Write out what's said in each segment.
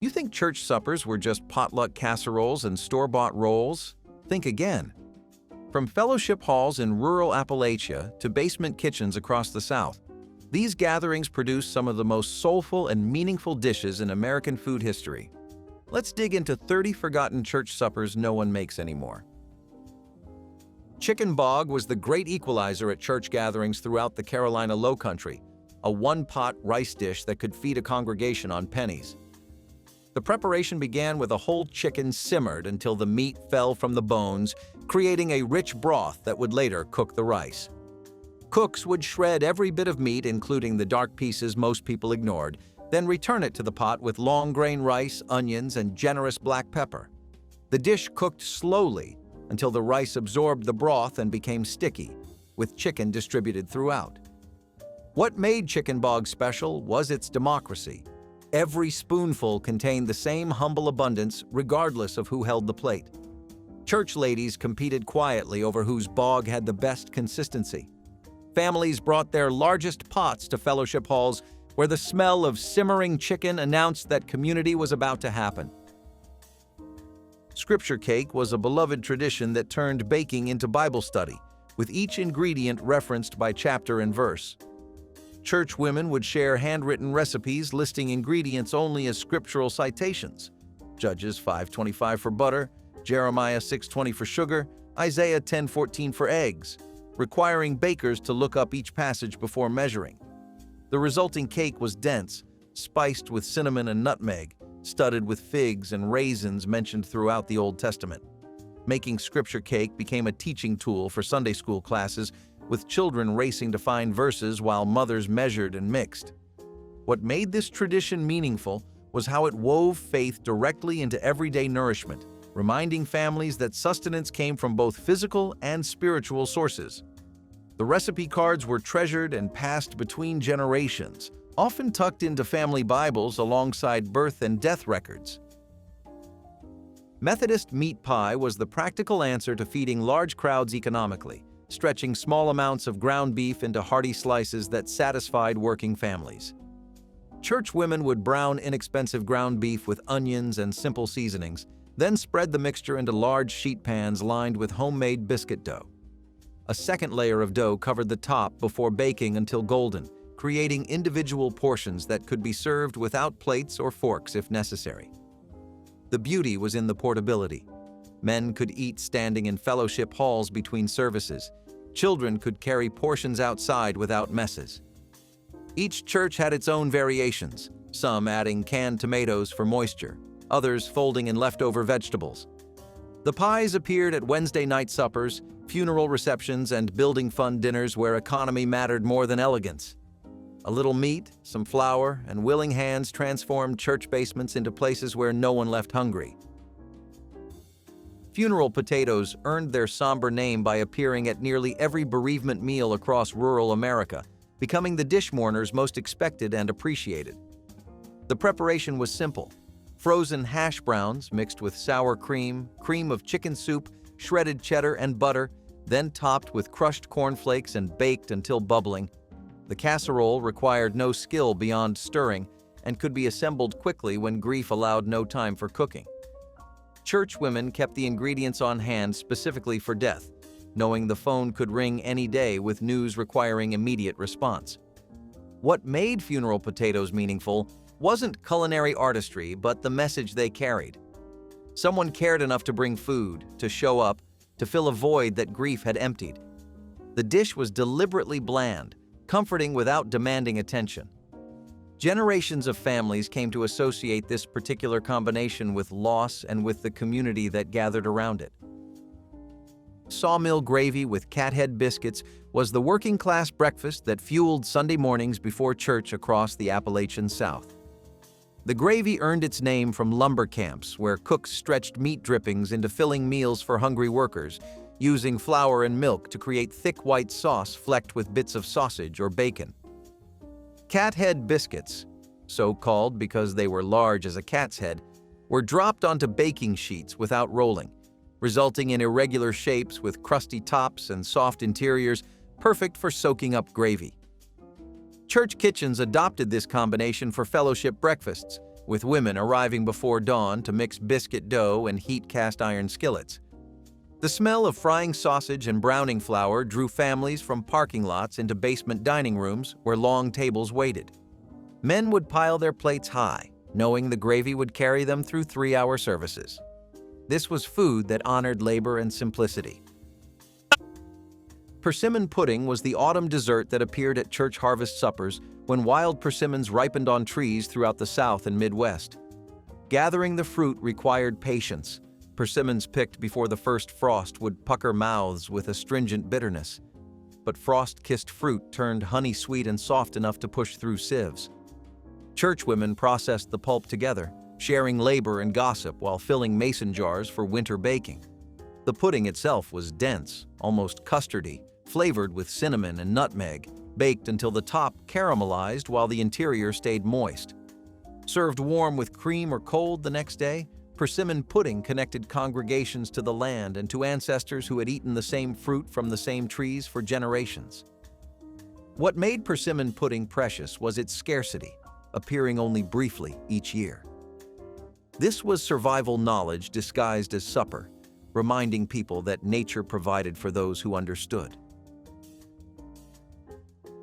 You think church suppers were just potluck casseroles and store-bought rolls? Think again. From fellowship halls in rural Appalachia to basement kitchens across the South, these gatherings produce some of the most soulful and meaningful dishes in American food history. Let's dig into 30 forgotten church suppers no one makes anymore. Chicken bog was the great equalizer at church gatherings throughout the Carolina Lowcountry, a one-pot rice dish that could feed a congregation on pennies. The preparation began with a whole chicken simmered until the meat fell from the bones, creating a rich broth that would later cook the rice. Cooks would shred every bit of meat, including the dark pieces most people ignored, then return it to the pot with long-grain rice, onions, and generous black pepper. The dish cooked slowly until the rice absorbed the broth and became sticky, with chicken distributed throughout. What made chicken bog special was its democracy. Every spoonful contained the same humble abundance regardless of who held the plate. Church ladies competed quietly over whose bog had the best consistency. Families brought their largest pots to fellowship halls where the smell of simmering chicken announced that community was about to happen. Scripture cake was a beloved tradition that turned baking into Bible study, with each ingredient referenced by chapter and verse. Church women would share handwritten recipes listing ingredients only as scriptural citations. Judges 5:25 for butter, Jeremiah 6:20 for sugar, Isaiah 10:14 for eggs, requiring bakers to look up each passage before measuring. The resulting cake was dense, spiced with cinnamon and nutmeg, studded with figs and raisins mentioned throughout the Old Testament. Making scripture cake became a teaching tool for Sunday school classes, with children racing to find verses while mothers measured and mixed. What made this tradition meaningful was how it wove faith directly into everyday nourishment, reminding families that sustenance came from both physical and spiritual sources. The recipe cards were treasured and passed between generations, often tucked into family Bibles alongside birth and death records. Methodist meat pie was the practical answer to feeding large crowds economically, stretching small amounts of ground beef into hearty slices that satisfied working families. Church women would brown inexpensive ground beef with onions and simple seasonings, then spread the mixture into large sheet pans lined with homemade biscuit dough. A second layer of dough covered the top before baking until golden, creating individual portions that could be served without plates or forks if necessary. The beauty was in the portability. Men could eat standing in fellowship halls between services. Children could carry portions outside without messes. Each church had its own variations, some adding canned tomatoes for moisture, others folding in leftover vegetables. The pies appeared at Wednesday night suppers, funeral receptions, and building fund dinners where economy mattered more than elegance. A little meat, some flour, and willing hands transformed church basements into places where no one left hungry. Funeral potatoes earned their somber name by appearing at nearly every bereavement meal across rural America, becoming the dish mourners most expected and appreciated. The preparation was simple. Frozen hash browns mixed with sour cream, cream of chicken soup, shredded cheddar, and butter, then topped with crushed cornflakes and baked until bubbling. The casserole required no skill beyond stirring and could be assembled quickly when grief allowed no time for cooking. Church women kept the ingredients on hand specifically for death, knowing the phone could ring any day with news requiring immediate response. What made funeral potatoes meaningful wasn't culinary artistry, but the message they carried. Someone cared enough to bring food, to show up, to fill a void that grief had emptied. The dish was deliberately bland, comforting without demanding attention. Generations of families came to associate this particular combination with loss and with the community that gathered around it. Sawmill gravy with cathead biscuits was the working-class breakfast that fueled Sunday mornings before church across the Appalachian South. The gravy earned its name from lumber camps where cooks stretched meat drippings into filling meals for hungry workers, using flour and milk to create thick white sauce flecked with bits of sausage or bacon. Cathead biscuits, so called because they were large as a cat's head, were dropped onto baking sheets without rolling, resulting in irregular shapes with crusty tops and soft interiors, perfect for soaking up gravy. Church kitchens adopted this combination for fellowship breakfasts, with women arriving before dawn to mix biscuit dough and heat cast-iron skillets. The smell of frying sausage and browning flour drew families from parking lots into basement dining rooms where long tables waited. Men would pile their plates high, knowing the gravy would carry them through 3-hour services. This was food that honored labor and simplicity. Persimmon pudding was the autumn dessert that appeared at church harvest suppers when wild persimmons ripened on trees throughout the South and Midwest. Gathering the fruit required patience. Persimmons picked before the first frost would pucker mouths with astringent bitterness. But frost-kissed fruit turned honey-sweet and soft enough to push through sieves. Churchwomen processed the pulp together, sharing labor and gossip while filling mason jars for winter baking. The pudding itself was dense, almost custardy, flavored with cinnamon and nutmeg, baked until the top caramelized while the interior stayed moist. Served warm with cream or cold the next day, persimmon pudding connected congregations to the land and to ancestors who had eaten the same fruit from the same trees for generations. What made persimmon pudding precious was its scarcity, appearing only briefly each year. This was survival knowledge disguised as supper, reminding people that nature provided for those who understood.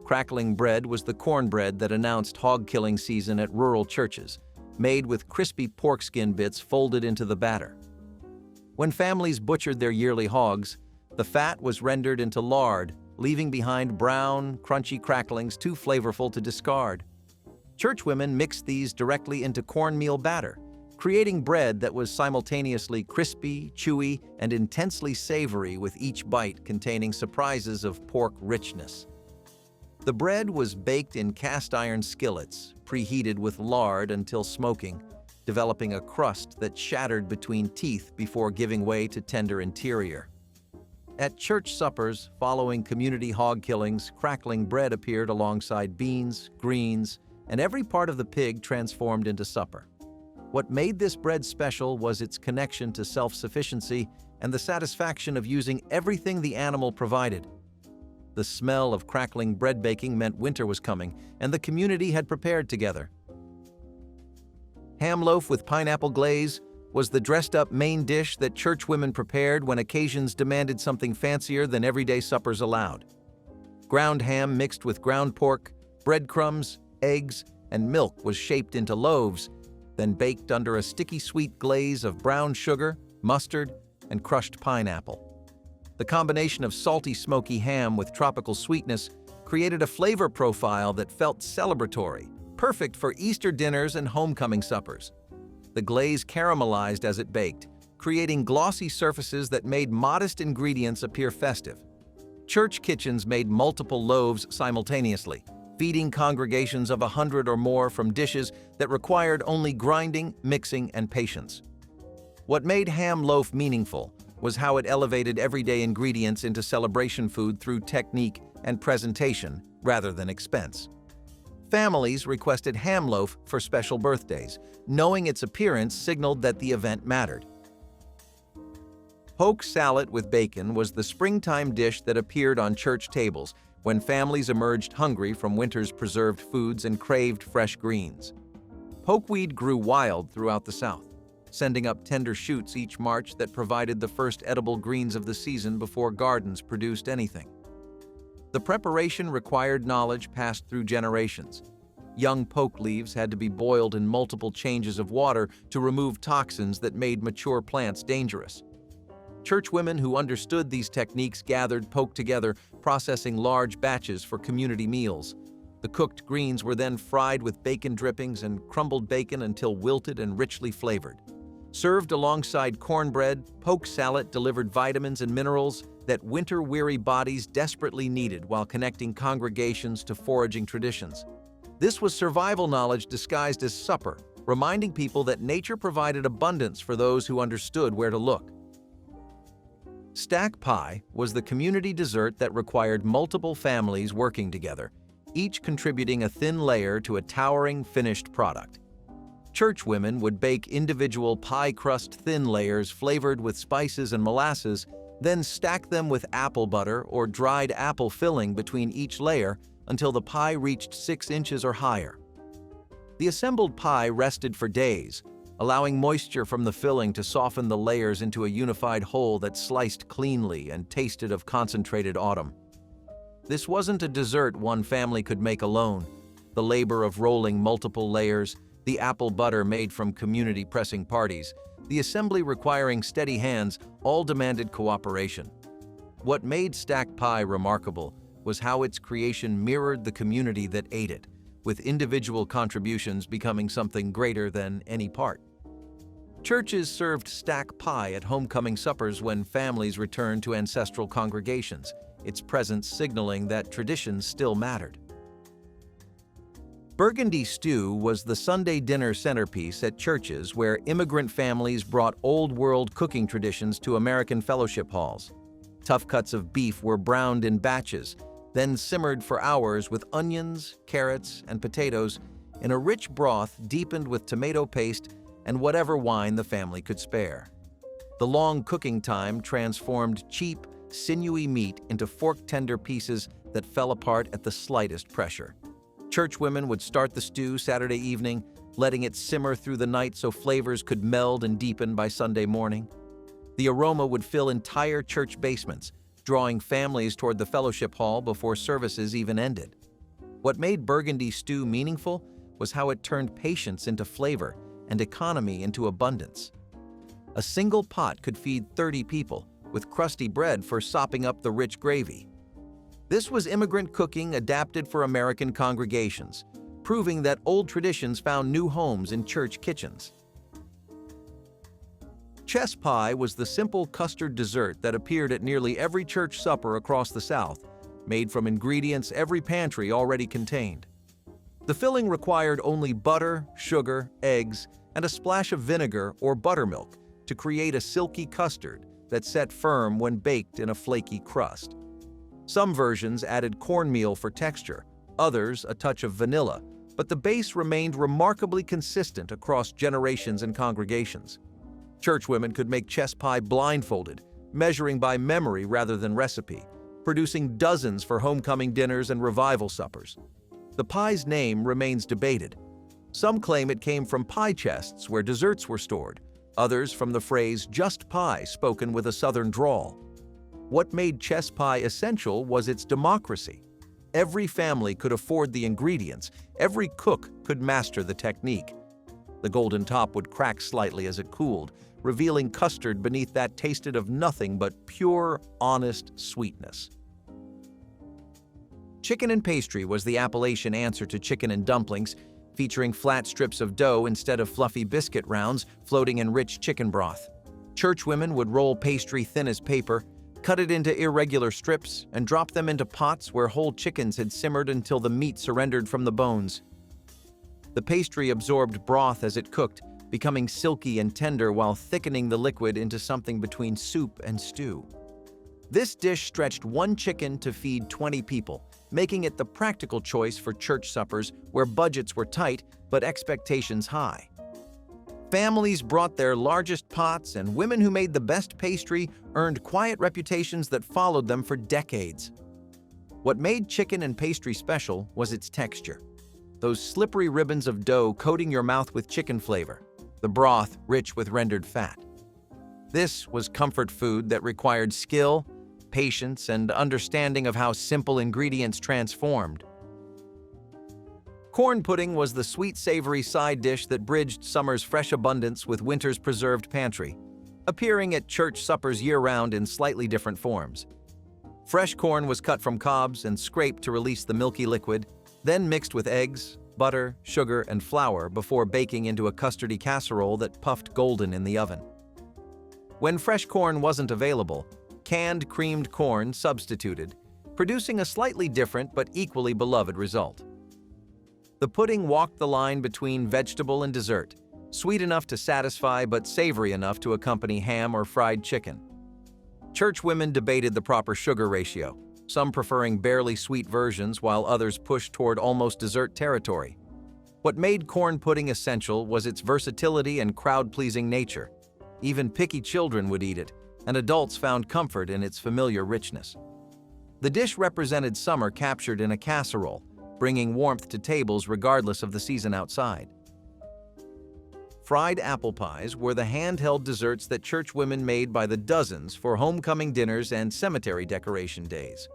Crackling bread was the cornbread that announced hog-killing season at rural churches, made with crispy pork skin bits folded into the batter. When families butchered their yearly hogs, the fat was rendered into lard, leaving behind brown, crunchy cracklings too flavorful to discard. Churchwomen mixed these directly into cornmeal batter, creating bread that was simultaneously crispy, chewy, and intensely savory, with each bite containing surprises of pork richness. The bread was baked in cast-iron skillets, preheated with lard until smoking, developing a crust that shattered between teeth before giving way to tender interior. At church suppers following community hog killings, crackling bread appeared alongside beans, greens, and every part of the pig transformed into supper. What made this bread special was its connection to self-sufficiency and the satisfaction of using everything the animal provided. The smell of crackling bread baking meant winter was coming, and the community had prepared together. Ham loaf with pineapple glaze was the dressed-up main dish that churchwomen prepared when occasions demanded something fancier than everyday suppers allowed. Ground ham mixed with ground pork, breadcrumbs, eggs, and milk was shaped into loaves, then baked under a sticky sweet glaze of brown sugar, mustard, and crushed pineapple. The combination of salty, smoky ham with tropical sweetness created a flavor profile that felt celebratory, perfect for Easter dinners and homecoming suppers. The glaze caramelized as it baked, creating glossy surfaces that made modest ingredients appear festive. Church kitchens made multiple loaves simultaneously, feeding congregations of 100 or more from dishes that required only grinding, mixing, and patience. What made ham loaf meaningful was how it elevated everyday ingredients into celebration food through technique and presentation rather than expense. Families requested ham loaf for special birthdays, knowing its appearance signaled that the event mattered. Poke salad with bacon was the springtime dish that appeared on church tables when families emerged hungry from winter's preserved foods and craved fresh greens. Pokeweed grew wild throughout the South, sending up tender shoots each March that provided the first edible greens of the season before gardens produced anything. The preparation required knowledge passed through generations. Young poke leaves had to be boiled in multiple changes of water to remove toxins that made mature plants dangerous. Churchwomen who understood these techniques gathered poke together, processing large batches for community meals. The cooked greens were then fried with bacon drippings and crumbled bacon until wilted and richly flavored. Served alongside cornbread, poke salad delivered vitamins and minerals that winter-weary bodies desperately needed while connecting congregations to foraging traditions. This was survival knowledge disguised as supper, reminding people that nature provided abundance for those who understood where to look. Stack pie was the community dessert that required multiple families working together, each contributing a thin layer to a towering finished product. Churchwomen would bake individual pie crust thin layers flavored with spices and molasses, then stack them with apple butter or dried apple filling between each layer until the pie reached 6 inches or higher. The assembled pie rested for days, allowing moisture from the filling to soften the layers into a unified whole that sliced cleanly and tasted of concentrated autumn. This wasn't a dessert one family could make alone. The labor of rolling multiple layers, the apple butter made from community pressing parties, the assembly requiring steady hands, all demanded cooperation. What made stack pie remarkable was how its creation mirrored the community that ate it, with individual contributions becoming something greater than any part. Churches served stack pie at homecoming suppers when families returned to ancestral congregations, its presence signaling that traditions still mattered. Burgundy stew was the Sunday dinner centerpiece at churches where immigrant families brought old-world cooking traditions to American fellowship halls. Tough cuts of beef were browned in batches, then simmered for hours with onions, carrots, and potatoes in a rich broth deepened with tomato paste and whatever wine the family could spare. The long cooking time transformed cheap, sinewy meat into fork-tender pieces that fell apart at the slightest pressure. Churchwomen would start the stew Saturday evening, letting it simmer through the night so flavors could meld and deepen by Sunday morning. The aroma would fill entire church basements, drawing families toward the fellowship hall before services even ended. What made Burgundy stew meaningful was how it turned patience into flavor and economy into abundance. A single pot could feed 30 people, with crusty bread for sopping up the rich gravy. This was immigrant cooking adapted for American congregations, proving that old traditions found new homes in church kitchens. Chess pie was the simple custard dessert that appeared at nearly every church supper across the South, made from ingredients every pantry already contained. The filling required only butter, sugar, eggs, and a splash of vinegar or buttermilk to create a silky custard that set firm when baked in a flaky crust. Some versions added cornmeal for texture, others a touch of vanilla, but the base remained remarkably consistent across generations and congregations. Churchwomen could make chess pie blindfolded, measuring by memory rather than recipe, producing dozens for homecoming dinners and revival suppers. The pie's name remains debated. Some claim it came from pie chests where desserts were stored, others from the phrase "just pie" spoken with a southern drawl. What made chess pie essential was its democracy. Every family could afford the ingredients, every cook could master the technique. The golden top would crack slightly as it cooled, revealing custard beneath that tasted of nothing but pure, honest sweetness. Chicken and pastry was the Appalachian answer to chicken and dumplings, featuring flat strips of dough instead of fluffy biscuit rounds floating in rich chicken broth. Churchwomen would roll pastry thin as paper, cut it into irregular strips, and drop them into pots where whole chickens had simmered until the meat surrendered from the bones. The pastry absorbed broth as it cooked, becoming silky and tender while thickening the liquid into something between soup and stew. This dish stretched one chicken to feed 20 people, making it the practical choice for church suppers where budgets were tight but expectations high. Families brought their largest pots, and women who made the best pastry earned quiet reputations that followed them for decades. What made chicken and pastry special was its texture. Those slippery ribbons of dough coating your mouth with chicken flavor, the broth rich with rendered fat. This was comfort food that required skill, patience, and understanding of how simple ingredients transformed. Corn pudding was the sweet, savory side dish that bridged summer's fresh abundance with winter's preserved pantry, appearing at church suppers year-round in slightly different forms. Fresh corn was cut from cobs and scraped to release the milky liquid, then mixed with eggs, butter, sugar, and flour before baking into a custardy casserole that puffed golden in the oven. When fresh corn wasn't available, canned creamed corn substituted, producing a slightly different but equally beloved result. The pudding walked the line between vegetable and dessert, sweet enough to satisfy but savory enough to accompany ham or fried chicken. Churchwomen debated the proper sugar ratio, some preferring barely sweet versions while others pushed toward almost dessert territory. What made corn pudding essential was its versatility and crowd-pleasing nature. Even picky children would eat it, and adults found comfort in its familiar richness. The dish represented summer captured in a casserole, bringing warmth to tables regardless of the season outside. Fried apple pies were the handheld desserts that churchwomen made by the dozens for homecoming dinners and cemetery decoration days.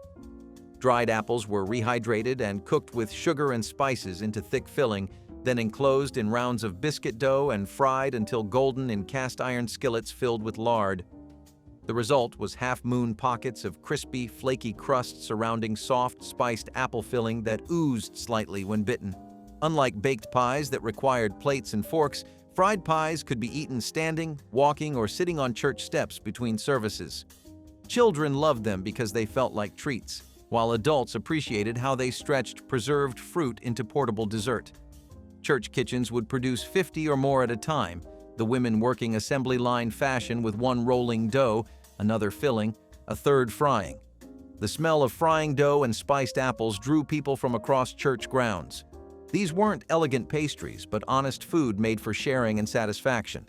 Dried apples were rehydrated and cooked with sugar and spices into thick filling, then enclosed in rounds of biscuit dough and fried until golden in cast-iron skillets filled with lard. The result was half-moon pockets of crispy, flaky crust surrounding soft, spiced apple filling that oozed slightly when bitten. Unlike baked pies that required plates and forks, fried pies could be eaten standing, walking, or sitting on church steps between services. Children loved them because they felt like treats, while adults appreciated how they stretched preserved fruit into portable dessert. Church kitchens would produce 50 or more at a time, the women working assembly line fashion with one rolling dough, another filling, a third frying. The smell of frying dough and spiced apples drew people from across church grounds. These weren't elegant pastries, but honest food made for sharing and satisfaction.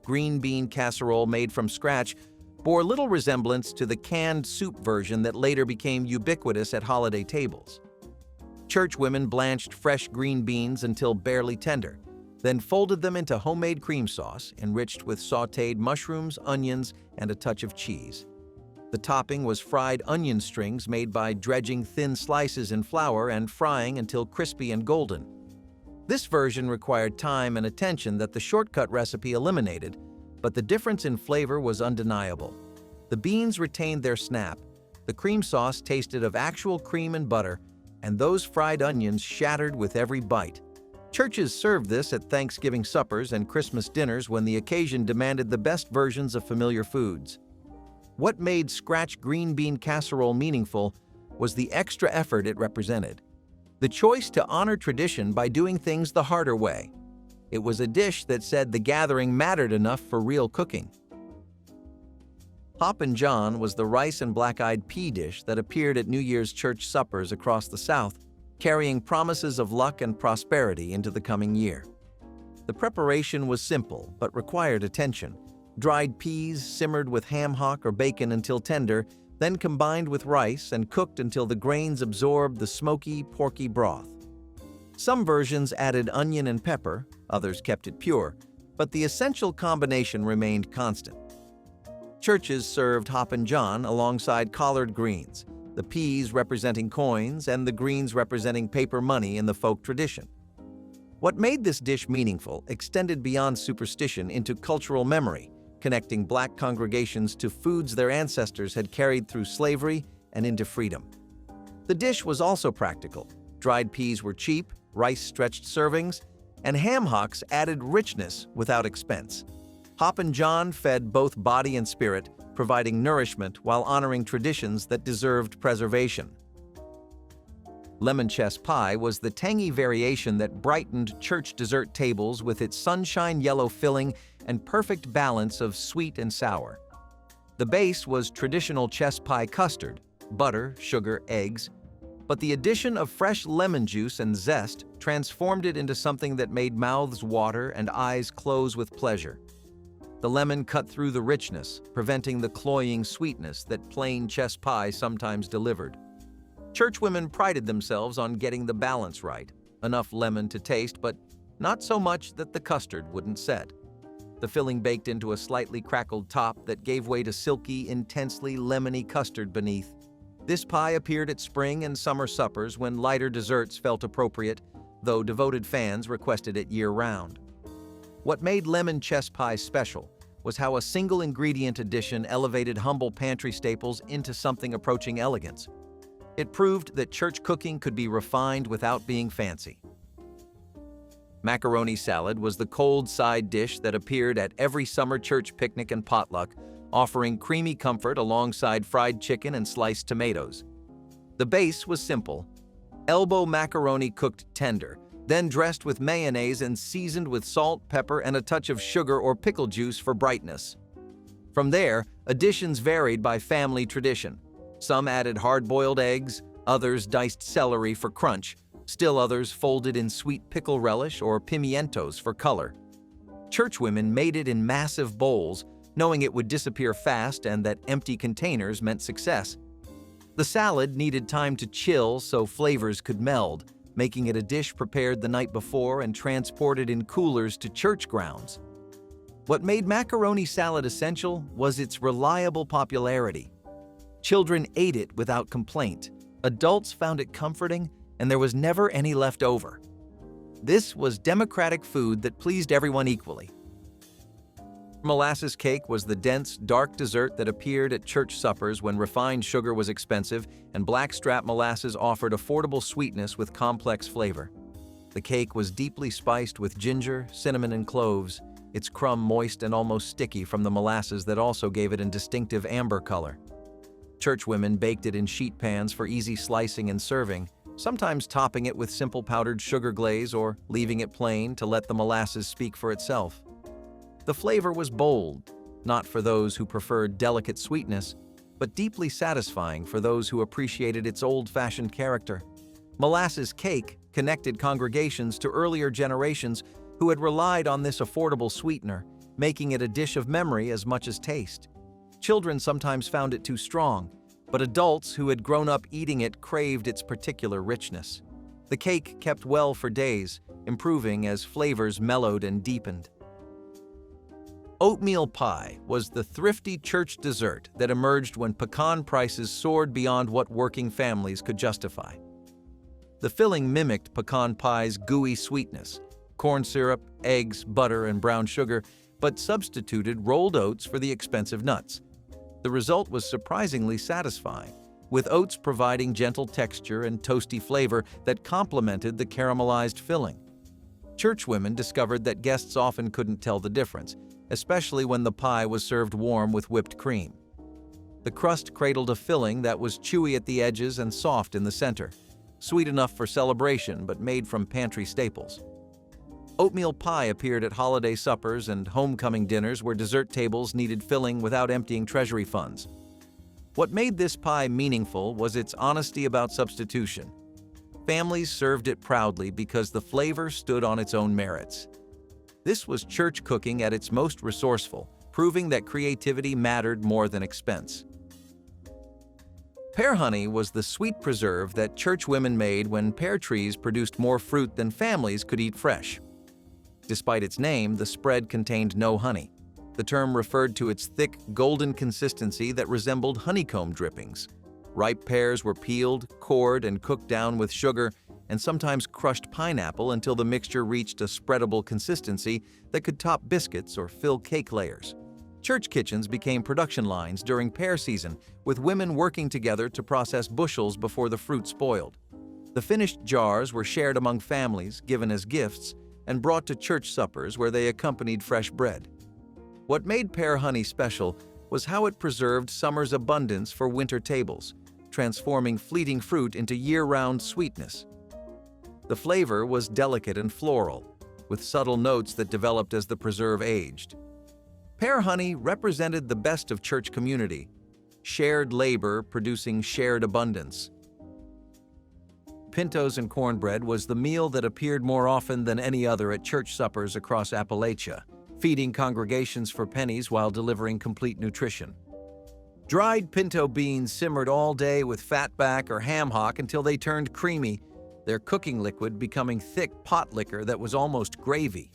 Green bean casserole made from scratch bore little resemblance to the canned soup version that later became ubiquitous at holiday tables. Churchwomen blanched fresh green beans until barely tender, then folded them into homemade cream sauce enriched with sautéed mushrooms, onions, and a touch of cheese. The topping was fried onion strings made by dredging thin slices in flour and frying until crispy and golden. This version required time and attention that the shortcut recipe eliminated, but the difference in flavor was undeniable. The beans retained their snap, the cream sauce tasted of actual cream and butter, and those fried onions shattered with every bite. Churches served this at Thanksgiving suppers and Christmas dinners when the occasion demanded the best versions of familiar foods. What made scratch green bean casserole meaningful was the extra effort it represented. The choice to honor tradition by doing things the harder way. It was a dish that said the gathering mattered enough for real cooking. Hoppin John was the rice and black-eyed pea dish that appeared at New Year's church suppers across the South, carrying promises of luck and prosperity into the coming year. The preparation was simple but required attention. Dried peas simmered with ham hock or bacon until tender, then combined with rice and cooked until the grains absorbed the smoky, porky broth. Some versions added onion and pepper, others kept it pure, but the essential combination remained constant. Churches served Hoppin John alongside collard greens, the peas representing coins and the greens representing paper money in the folk tradition. What made this dish meaningful extended beyond superstition into cultural memory, connecting Black congregations to foods their ancestors had carried through slavery and into freedom. The dish was also practical. Dried peas were cheap, rice stretched servings, and ham hocks added richness without expense. Hoppin John fed both body and spirit, providing nourishment while honoring traditions that deserved preservation. Lemon chess pie was the tangy variation that brightened church dessert tables with its sunshine yellow filling and perfect balance of sweet and sour. The base was traditional chess pie custard, butter, sugar, eggs, but the addition of fresh lemon juice and zest transformed it into something that made mouths water and eyes close with pleasure. The lemon cut through the richness, preventing the cloying sweetness that plain chess pie sometimes delivered. Churchwomen prided themselves on getting the balance right, enough lemon to taste, but not so much that the custard wouldn't set. The filling baked into a slightly crackled top that gave way to silky, intensely lemony custard beneath. This pie appeared at spring and summer suppers when lighter desserts felt appropriate, though devoted fans requested it year-round. What made lemon chess pie special was how a single-ingredient addition elevated humble pantry staples into something approaching elegance. It proved that church cooking could be refined without being fancy. Macaroni salad was the cold side dish that appeared at every summer church picnic and potluck, offering creamy comfort alongside fried chicken and sliced tomatoes. The base was simple: elbow macaroni cooked tender, then dressed with mayonnaise and seasoned with salt, pepper, and a touch of sugar or pickle juice for brightness. From there, additions varied by family tradition. Some added hard-boiled eggs, others diced celery for crunch, still others folded in sweet pickle relish or pimientos for color. Churchwomen made it in massive bowls, knowing it would disappear fast and that empty containers meant success. The salad needed time to chill so flavors could meld, making it a dish prepared the night before and transported in coolers to church grounds. What made macaroni salad essential was its reliable popularity. Children ate it without complaint, adults found it comforting, and there was never any left over. This was democratic food that pleased everyone equally. Molasses cake was the dense, dark dessert that appeared at church suppers when refined sugar was expensive and blackstrap molasses offered affordable sweetness with complex flavor. The cake was deeply spiced with ginger, cinnamon, and cloves, its crumb moist and almost sticky from the molasses that also gave it a distinctive amber color. Churchwomen baked it in sheet pans for easy slicing and serving, sometimes topping it with simple powdered sugar glaze or leaving it plain to let the molasses speak for itself. The flavor was bold, not for those who preferred delicate sweetness, but deeply satisfying for those who appreciated its old-fashioned character. Molasses cake connected congregations to earlier generations who had relied on this affordable sweetener, making it a dish of memory as much as taste. Children sometimes found it too strong, but adults who had grown up eating it craved its particular richness. The cake kept well for days, improving as flavors mellowed and deepened. Oatmeal pie was the thrifty church dessert that emerged when pecan prices soared beyond what working families could justify. The filling mimicked pecan pie's gooey sweetness, corn syrup, eggs, butter, and brown sugar, but substituted rolled oats for the expensive nuts. The result was surprisingly satisfying, with oats providing gentle texture and toasty flavor that complemented the caramelized filling. Churchwomen discovered that guests often couldn't tell the difference, especially when the pie was served warm with whipped cream. The crust cradled a filling that was chewy at the edges and soft in the center, sweet enough for celebration but made from pantry staples. Oatmeal pie appeared at holiday suppers and homecoming dinners where dessert tables needed filling without emptying treasury funds. What made this pie meaningful was its honesty about substitution. Families served it proudly because the flavor stood on its own merits. This was church cooking at its most resourceful, proving that creativity mattered more than expense. Pear honey was the sweet preserve that churchwomen made when pear trees produced more fruit than families could eat fresh. Despite its name, the spread contained no honey. The term referred to its thick, golden consistency that resembled honeycomb drippings. Ripe pears were peeled, cored, and cooked down with sugar, and sometimes crushed pineapple until the mixture reached a spreadable consistency that could top biscuits or fill cake layers. Church kitchens became production lines during pear season, with women working together to process bushels before the fruit spoiled. The finished jars were shared among families, given as gifts, and brought to church suppers where they accompanied fresh bread. What made pear honey special was how it preserved summer's abundance for winter tables, transforming fleeting fruit into year-round sweetness. The flavor was delicate and floral, with subtle notes that developed as the preserve aged. Pear honey represented the best of church community, shared labor producing shared abundance. Pintos and cornbread was the meal that appeared more often than any other at church suppers across Appalachia, feeding congregations for pennies while delivering complete nutrition. Dried pinto beans simmered all day with fatback or ham hock until they turned creamy, their cooking liquid becoming thick pot liquor that was almost gravy.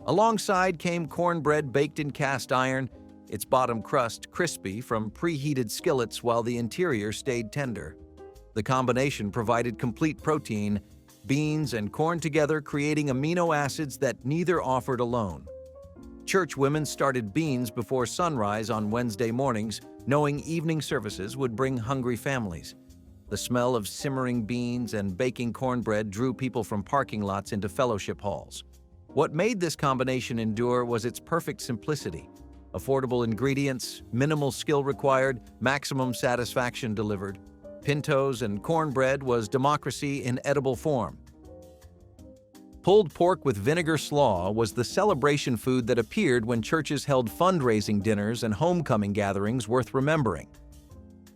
Alongside came cornbread baked in cast iron, its bottom crust crispy from preheated skillets while the interior stayed tender. The combination provided complete protein, beans and corn together creating amino acids that neither offered alone. Church women started beans before sunrise on Wednesday mornings, knowing evening services would bring hungry families. The smell of simmering beans and baking cornbread drew people from parking lots into fellowship halls. What made this combination endure was its perfect simplicity. Affordable ingredients, minimal skill required, maximum satisfaction delivered. Pintos and cornbread was democracy in edible form. Pulled pork with vinegar slaw was the celebration food that appeared when churches held fundraising dinners and homecoming gatherings worth remembering.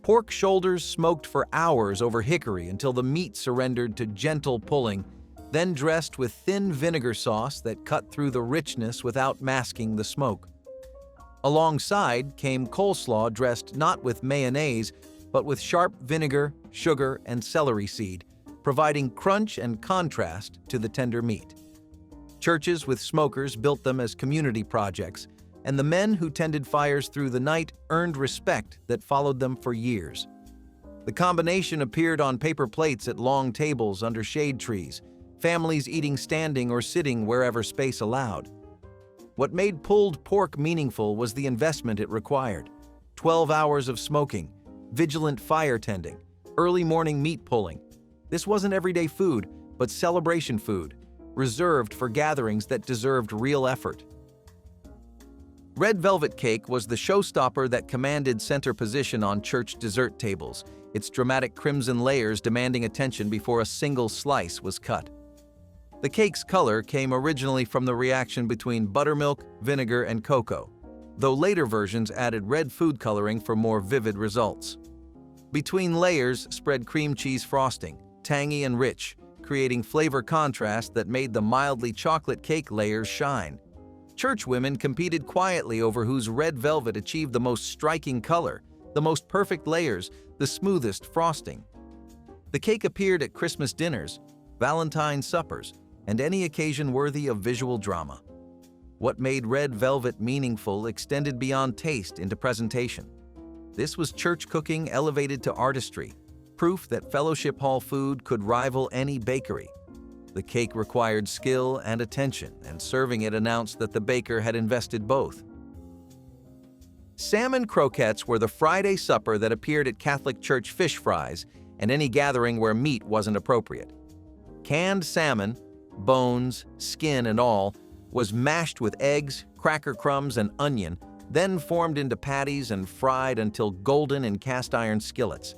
Pork shoulders smoked for hours over hickory until the meat surrendered to gentle pulling, then dressed with thin vinegar sauce that cut through the richness without masking the smoke. Alongside came coleslaw dressed not with mayonnaise, but with sharp vinegar, sugar, and celery seed, providing crunch and contrast to the tender meat. Churches with smokers built them as community projects, and the men who tended fires through the night earned respect that followed them for years. The combination appeared on paper plates at long tables under shade trees, families eating standing or sitting wherever space allowed. What made pulled pork meaningful was the investment it required. 12 hours of smoking, vigilant fire tending, early morning meat pulling. This wasn't everyday food, but celebration food, reserved for gatherings that deserved real effort. Red velvet cake was the showstopper that commanded center position on church dessert tables, its dramatic crimson layers demanding attention before a single slice was cut. The cake's color came originally from the reaction between buttermilk, vinegar, and cocoa, though later versions added red food coloring for more vivid results. Between layers spread cream cheese frosting, tangy and rich, creating flavor contrast that made the mildly chocolate cake layers shine. Churchwomen competed quietly over whose red velvet achieved the most striking color, the most perfect layers, the smoothest frosting. The cake appeared at Christmas dinners, Valentine's suppers, and any occasion worthy of visual drama. What made red velvet meaningful extended beyond taste into presentation. This was church cooking elevated to artistry, proof that fellowship hall food could rival any bakery. The cake required skill and attention, and serving it announced that the baker had invested both. Salmon croquettes were the Friday supper that appeared at Catholic church fish fries and any gathering where meat wasn't appropriate. Canned salmon, bones, skin, and all, was mashed with eggs, cracker crumbs, and onion, then formed into patties and fried until golden in cast-iron skillets.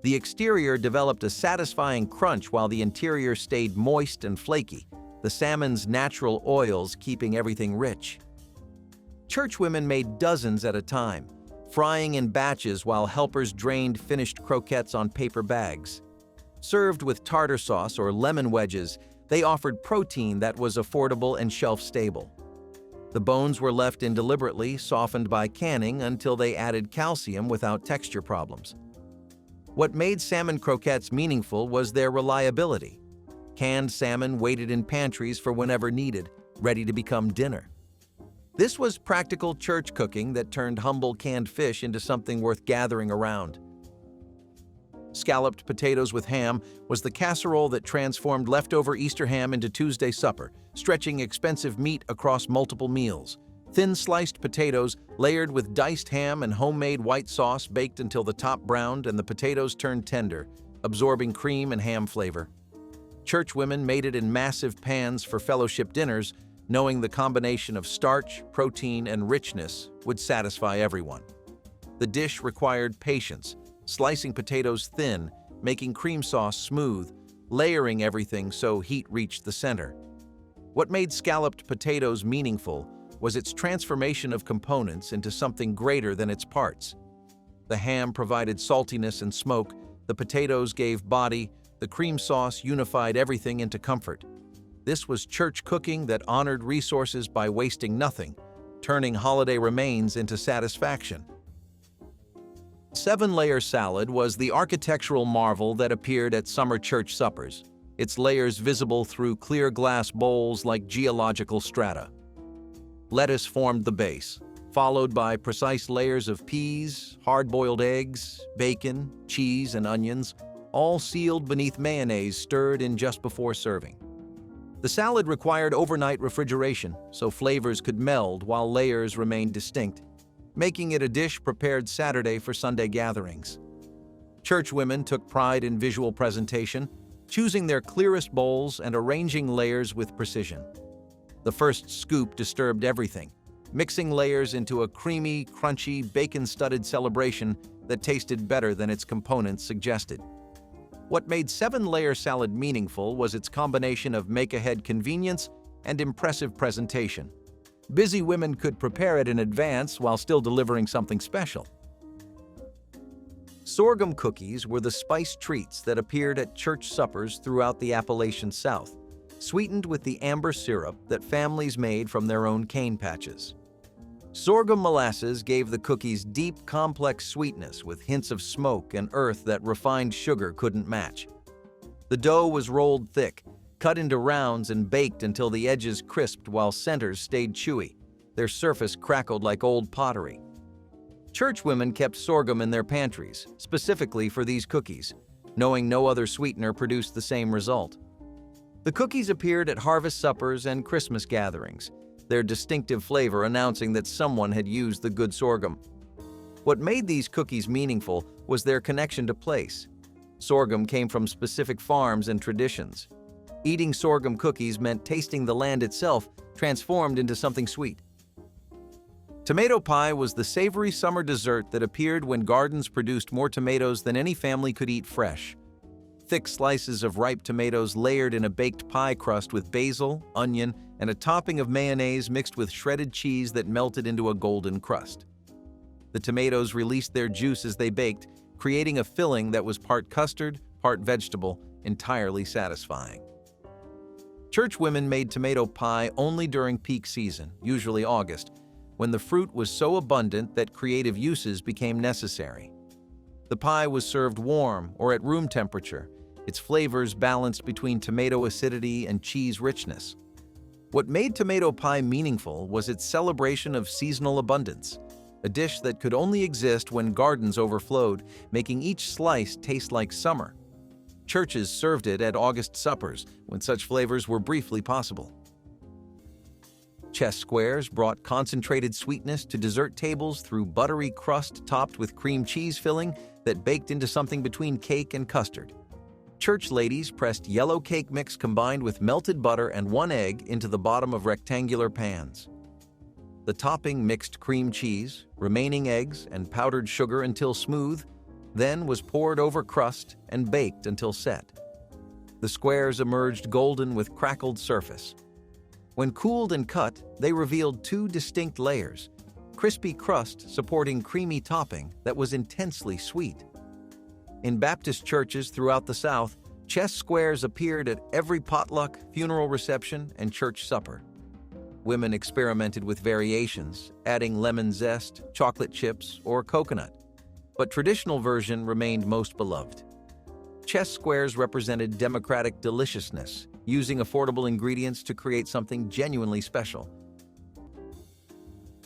The exterior developed a satisfying crunch while the interior stayed moist and flaky, the salmon's natural oils keeping everything rich. Churchwomen made dozens at a time, frying in batches while helpers drained finished croquettes on paper bags. Served with tartar sauce or lemon wedges, they offered protein that was affordable and shelf-stable. The bones were left in deliberately, softened by canning until they added calcium without texture problems. What made salmon croquettes meaningful was their reliability. Canned salmon waited in pantries for whenever needed, ready to become dinner. This was practical church cooking that turned humble canned fish into something worth gathering around. Scalloped potatoes with ham was the casserole that transformed leftover Easter ham into Tuesday supper, stretching expensive meat across multiple meals. Thin sliced potatoes layered with diced ham and homemade white sauce baked until the top browned and the potatoes turned tender, absorbing cream and ham flavor. Churchwomen made it in massive pans for fellowship dinners, knowing the combination of starch, protein, and richness would satisfy everyone. The dish required patience, slicing potatoes thin, making cream sauce smooth, layering everything so heat reached the center. What made scalloped potatoes meaningful was its transformation of components into something greater than its parts. The ham provided saltiness and smoke, the potatoes gave body, the cream sauce unified everything into comfort. This was church cooking that honored resources by wasting nothing, turning holiday remains into satisfaction. Seven-layer salad was the architectural marvel that appeared at summer church suppers, its layers visible through clear glass bowls like geological strata. Lettuce formed the base, followed by precise layers of peas, hard-boiled eggs, bacon, cheese, and onions, all sealed beneath mayonnaise stirred in just before serving. The salad required overnight refrigeration, so flavors could meld while layers remained distinct, making it a dish prepared Saturday for Sunday gatherings. Churchwomen took pride in visual presentation, choosing their clearest bowls and arranging layers with precision. The first scoop disturbed everything, mixing layers into a creamy, crunchy, bacon-studded celebration that tasted better than its components suggested. What made seven-layer salad meaningful was its combination of make-ahead convenience and impressive presentation. Busy women could prepare it in advance while still delivering something special. Sorghum cookies were the spiced treats that appeared at church suppers throughout the Appalachian South, sweetened with the amber syrup that families made from their own cane patches. Sorghum molasses gave the cookies deep, complex sweetness with hints of smoke and earth that refined sugar couldn't match. The dough was rolled thick, cut into rounds and baked until the edges crisped while centers stayed chewy. Their surface crackled like old pottery. Churchwomen kept sorghum in their pantries, specifically for these cookies, knowing no other sweetener produced the same result. The cookies appeared at harvest suppers and Christmas gatherings, their distinctive flavor announcing that someone had used the good sorghum. What made these cookies meaningful was their connection to place. Sorghum came from specific farms and traditions. Eating sorghum cookies meant tasting the land itself, transformed into something sweet. Tomato pie was the savory summer dessert that appeared when gardens produced more tomatoes than any family could eat fresh. Thick slices of ripe tomatoes layered in a baked pie crust with basil, onion, and a topping of mayonnaise mixed with shredded cheese that melted into a golden crust. The tomatoes released their juice as they baked, creating a filling that was part custard, part vegetable, entirely satisfying. Churchwomen made tomato pie only during peak season, usually August, when the fruit was so abundant that creative uses became necessary. The pie was served warm or at room temperature, its flavors balanced between tomato acidity and cheese richness. What made tomato pie meaningful was its celebration of seasonal abundance, a dish that could only exist when gardens overflowed, making each slice taste like summer. Churches served it at August suppers, when such flavors were briefly possible. Chess squares brought concentrated sweetness to dessert tables through buttery crust topped with cream cheese filling that baked into something between cake and custard. Church ladies pressed yellow cake mix combined with melted butter and 1 egg into the bottom of rectangular pans. The topping mixed cream cheese, remaining eggs, and powdered sugar until smooth, then was poured over crust and baked until set. The squares emerged golden with crackled surface. When cooled and cut, they revealed 2 distinct layers, crispy crust supporting creamy topping that was intensely sweet. In Baptist churches throughout the South, chess squares appeared at every potluck, funeral reception, and church supper. Women experimented with variations, adding lemon zest, chocolate chips, or coconut, but traditional version remained most beloved. Chess squares represented democratic deliciousness, using affordable ingredients to create something genuinely special.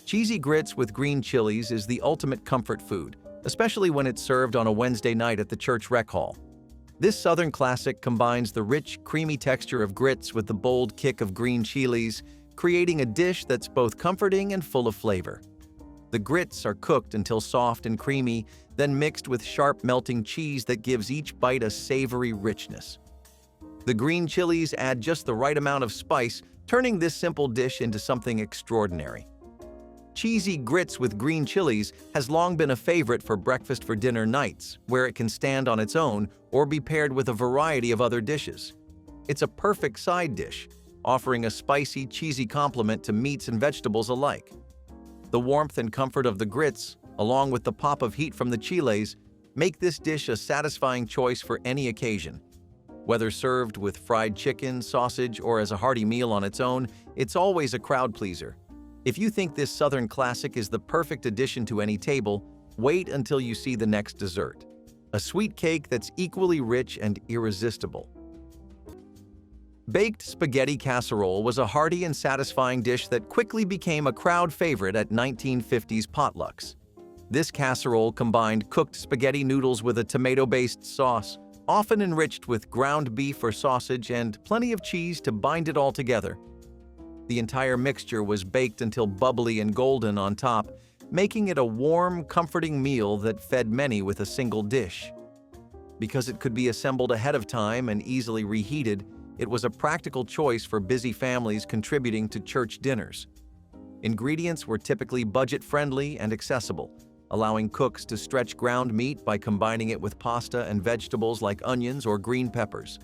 Cheesy grits with green chilies is the ultimate comfort food, especially when it's served on a Wednesday night at the church rec hall. This Southern classic combines the rich, creamy texture of grits with the bold kick of green chilies, creating a dish that's both comforting and full of flavor. The grits are cooked until soft and creamy, then mixed with sharp melting cheese that gives each bite a savory richness. The green chilies add just the right amount of spice, turning this simple dish into something extraordinary. Cheesy grits with green chilies has long been a favorite for breakfast for dinner nights, where it can stand on its own or be paired with a variety of other dishes. It's a perfect side dish, offering a spicy, cheesy complement to meats and vegetables alike. The warmth and comfort of the grits, along with the pop of heat from the chiles, make this dish a satisfying choice for any occasion. Whether served with fried chicken, sausage, or as a hearty meal on its own, it's always a crowd pleaser. If you think this Southern classic is the perfect addition to any table, wait until you see the next dessert. A sweet cake that's equally rich and irresistible. Baked spaghetti casserole was a hearty and satisfying dish that quickly became a crowd favorite at 1950s potlucks. This casserole combined cooked spaghetti noodles with a tomato-based sauce, often enriched with ground beef or sausage and plenty of cheese to bind it all together. The entire mixture was baked until bubbly and golden on top, making it a warm, comforting meal that fed many with a single dish. Because it could be assembled ahead of time and easily reheated, it was a practical choice for busy families contributing to church dinners. Ingredients were typically budget-friendly and accessible, allowing cooks to stretch ground meat by combining it with pasta and vegetables like onions or green peppers.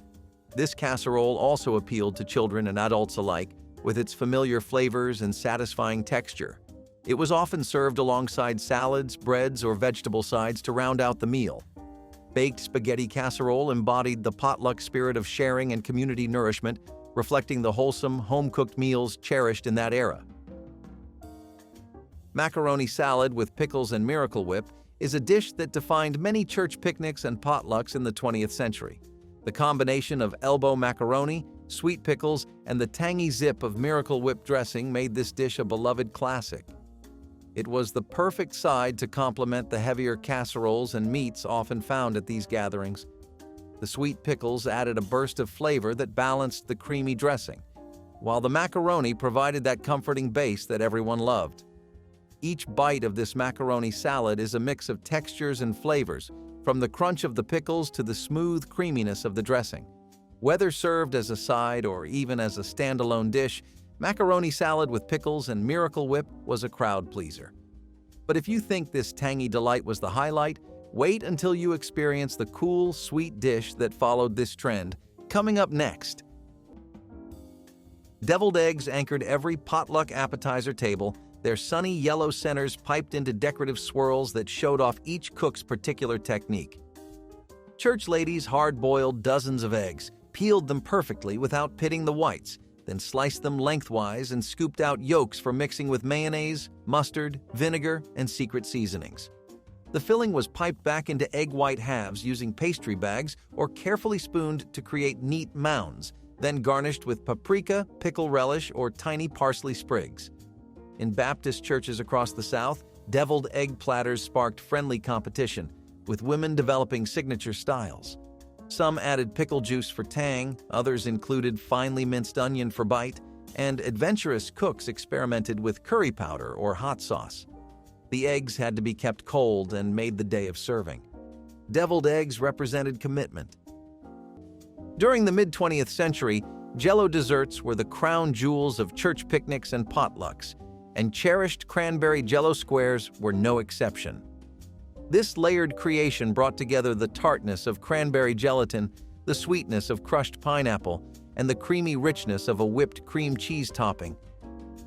This casserole also appealed to children and adults alike, with its familiar flavors and satisfying texture. It was often served alongside salads, breads, or vegetable sides to round out the meal. Baked spaghetti casserole embodied the potluck spirit of sharing and community nourishment, reflecting the wholesome, home-cooked meals cherished in that era. Macaroni salad with pickles and Miracle Whip is a dish that defined many church picnics and potlucks in the 20th century. The combination of elbow macaroni, sweet pickles, and the tangy zip of Miracle Whip dressing made this dish a beloved classic. It was the perfect side to complement the heavier casseroles and meats often found at these gatherings. The sweet pickles added a burst of flavor that balanced the creamy dressing, while the macaroni provided that comforting base that everyone loved. Each bite of this macaroni salad is a mix of textures and flavors, from the crunch of the pickles to the smooth creaminess of the dressing. Whether served as a side or even as a standalone dish, macaroni salad with pickles and Miracle Whip was a crowd pleaser. But if you think this tangy delight was the highlight, wait until you experience the cool, sweet dish that followed this trend. Coming up next. Deviled eggs anchored every potluck appetizer table, their sunny yellow centers piped into decorative swirls that showed off each cook's particular technique. Church ladies hard-boiled dozens of eggs, peeled them perfectly without pitting the whites, then sliced them lengthwise and scooped out yolks for mixing with mayonnaise, mustard, vinegar, and secret seasonings. The filling was piped back into egg white halves using pastry bags or carefully spooned to create neat mounds, then garnished with paprika, pickle relish, or tiny parsley sprigs. In Baptist churches across the South, deviled egg platters sparked friendly competition, with women developing signature styles. Some added pickle juice for tang, others included finely minced onion for bite, and adventurous cooks experimented with curry powder or hot sauce. The eggs had to be kept cold and made the day of serving. Deviled eggs represented commitment. During the mid-20th century, Jell-O desserts were the crown jewels of church picnics and potlucks, and cherished Cranberry Jell-O squares were no exception. This layered creation brought together the tartness of cranberry gelatin, the sweetness of crushed pineapple, and the creamy richness of a whipped cream cheese topping.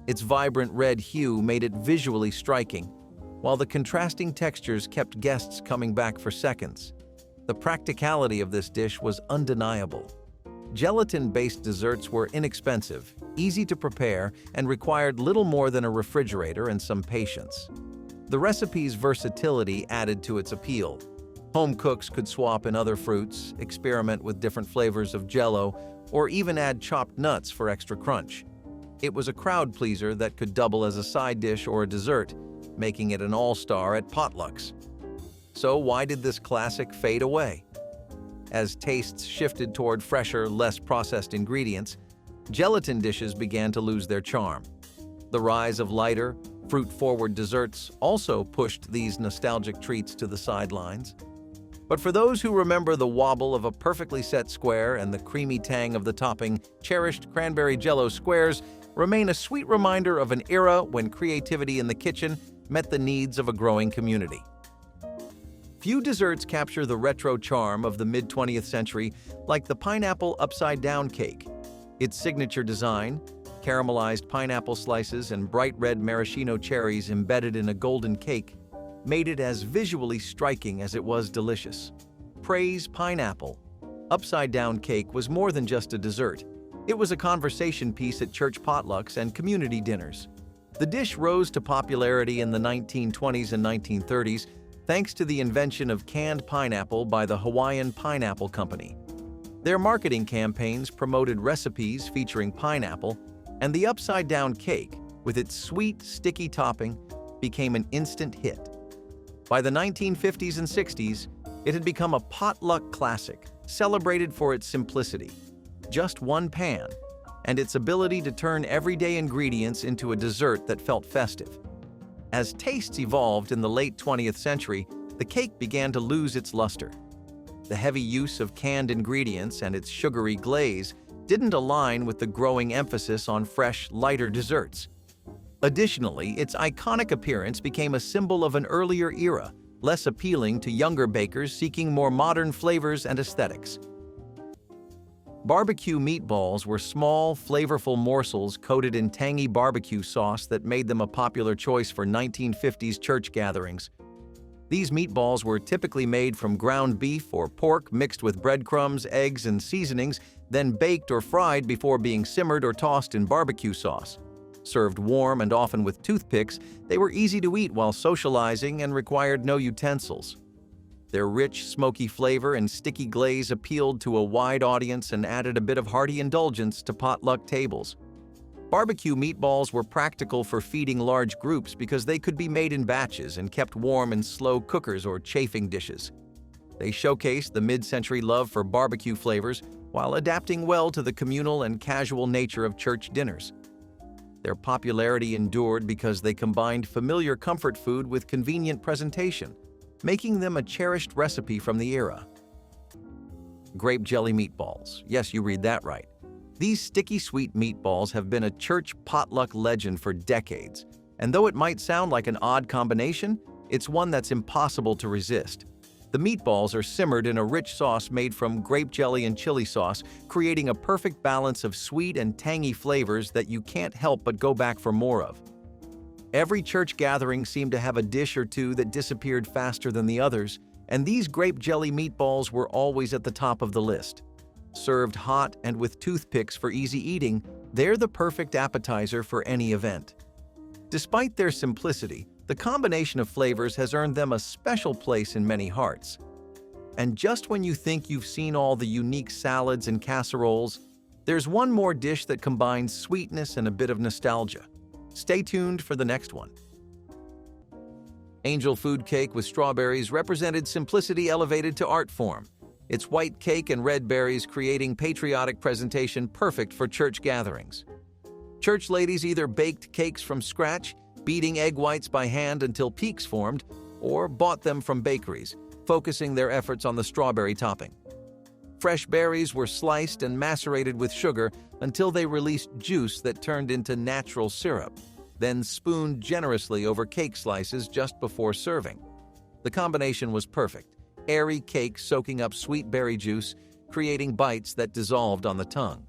Its vibrant red hue made it visually striking, while the contrasting textures kept guests coming back for seconds. The practicality of this dish was undeniable. Gelatin-based desserts were inexpensive, easy to prepare, and required little more than a refrigerator and some patience. The recipe's versatility added to its appeal. Home cooks could swap in other fruits, experiment with different flavors of Jell-O, or even add chopped nuts for extra crunch. It was a crowd pleaser that could double as a side dish or a dessert, making it an all-star at potlucks. So why did this classic fade away? As tastes shifted toward fresher, less processed ingredients, gelatin dishes began to lose their charm. The rise of lighter, fruit-forward desserts also pushed these nostalgic treats to the sidelines. But for those who remember the wobble of a perfectly set square and the creamy tang of the topping, cherished Cranberry Jell-O squares remain a sweet reminder of an era when creativity in the kitchen met the needs of a growing community. Few desserts capture the retro charm of the mid-20th century like the pineapple upside-down cake. Its signature design, caramelized pineapple slices and bright red maraschino cherries embedded in a golden cake, made it as visually striking as it was delicious. Praise pineapple. Upside-down cake was more than just a dessert. It was a conversation piece at church potlucks and community dinners. The dish rose to popularity in the 1920s and 1930s thanks to the invention of canned pineapple by the Hawaiian Pineapple Company. Their marketing campaigns promoted recipes featuring pineapple, and the upside-down cake, with its sweet, sticky topping, became an instant hit. By the 1950s and 60s, it had become a potluck classic, celebrated for its simplicity. Just one pan, and its ability to turn everyday ingredients into a dessert that felt festive. As tastes evolved in the late 20th century, the cake began to lose its luster. The heavy use of canned ingredients and its sugary glaze didn't align with the growing emphasis on fresh, lighter desserts. Additionally, its iconic appearance became a symbol of an earlier era, less appealing to younger bakers seeking more modern flavors and aesthetics. Barbecue meatballs were small, flavorful morsels coated in tangy barbecue sauce that made them a popular choice for 1950s church gatherings. These meatballs were typically made from ground beef or pork mixed with breadcrumbs, eggs, and seasonings, then baked or fried before being simmered or tossed in barbecue sauce. Served warm and often with toothpicks, they were easy to eat while socializing and required no utensils. Their rich, smoky flavor and sticky glaze appealed to a wide audience and added a bit of hearty indulgence to potluck tables. Barbecue meatballs were practical for feeding large groups because they could be made in batches and kept warm in slow cookers or chafing dishes. They showcased the mid-century love for barbecue flavors while adapting well to the communal and casual nature of church dinners. Their popularity endured because they combined familiar comfort food with convenient presentation, making them a cherished recipe from the era. Grape jelly meatballs. Yes, you read that right. These sticky sweet meatballs have been a church potluck legend for decades, and though it might sound like an odd combination, it's one that's impossible to resist. The meatballs are simmered in a rich sauce made from grape jelly and chili sauce, creating a perfect balance of sweet and tangy flavors that you can't help but go back for more of. Every church gathering seemed to have a dish or two that disappeared faster than the others, and these grape jelly meatballs were always at the top of the list. Served hot and with toothpicks for easy eating, they're the perfect appetizer for any event. Despite their simplicity, the combination of flavors has earned them a special place in many hearts. And just when you think you've seen all the unique salads and casseroles, there's one more dish that combines sweetness and a bit of nostalgia. Stay tuned for the next one. Angel food cake with strawberries represented simplicity elevated to art form. Its white cake and red berries creating patriotic presentation perfect for church gatherings. Church ladies either baked cakes from scratch, beating egg whites by hand until peaks formed, or bought them from bakeries, focusing their efforts on the strawberry topping. Fresh berries were sliced and macerated with sugar until they released juice that turned into natural syrup, then spooned generously over cake slices just before serving. The combination was perfect. Airy cake soaking up sweet berry juice, creating bites that dissolved on the tongue.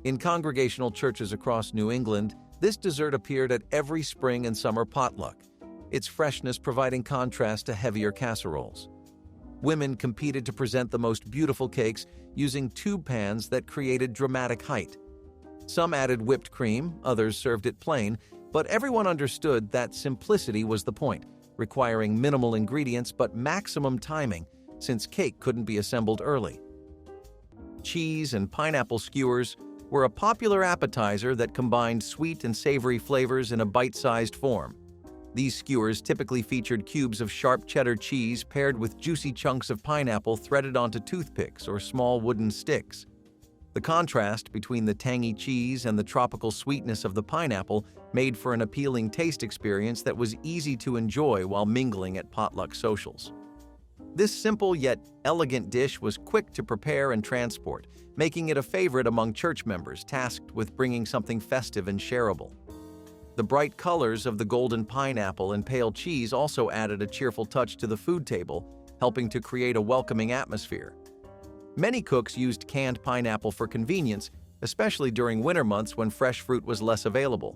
In congregational churches across New England, this dessert appeared at every spring and summer potluck, its freshness providing contrast to heavier casseroles. Women competed to present the most beautiful cakes using tube pans that created dramatic height. Some added whipped cream, others served it plain, but everyone understood that simplicity was the point, requiring minimal ingredients but maximum timing, since cake couldn't be assembled early. Cheese and pineapple skewers were a popular appetizer that combined sweet and savory flavors in a bite-sized form. These skewers typically featured cubes of sharp cheddar cheese paired with juicy chunks of pineapple threaded onto toothpicks or small wooden sticks. The contrast between the tangy cheese and the tropical sweetness of the pineapple made for an appealing taste experience that was easy to enjoy while mingling at potluck socials. This simple yet elegant dish was quick to prepare and transport, making it a favorite among church members tasked with bringing something festive and shareable. The bright colors of the golden pineapple and pale cheese also added a cheerful touch to the food table, helping to create a welcoming atmosphere. Many cooks used canned pineapple for convenience, especially during winter months when fresh fruit was less available.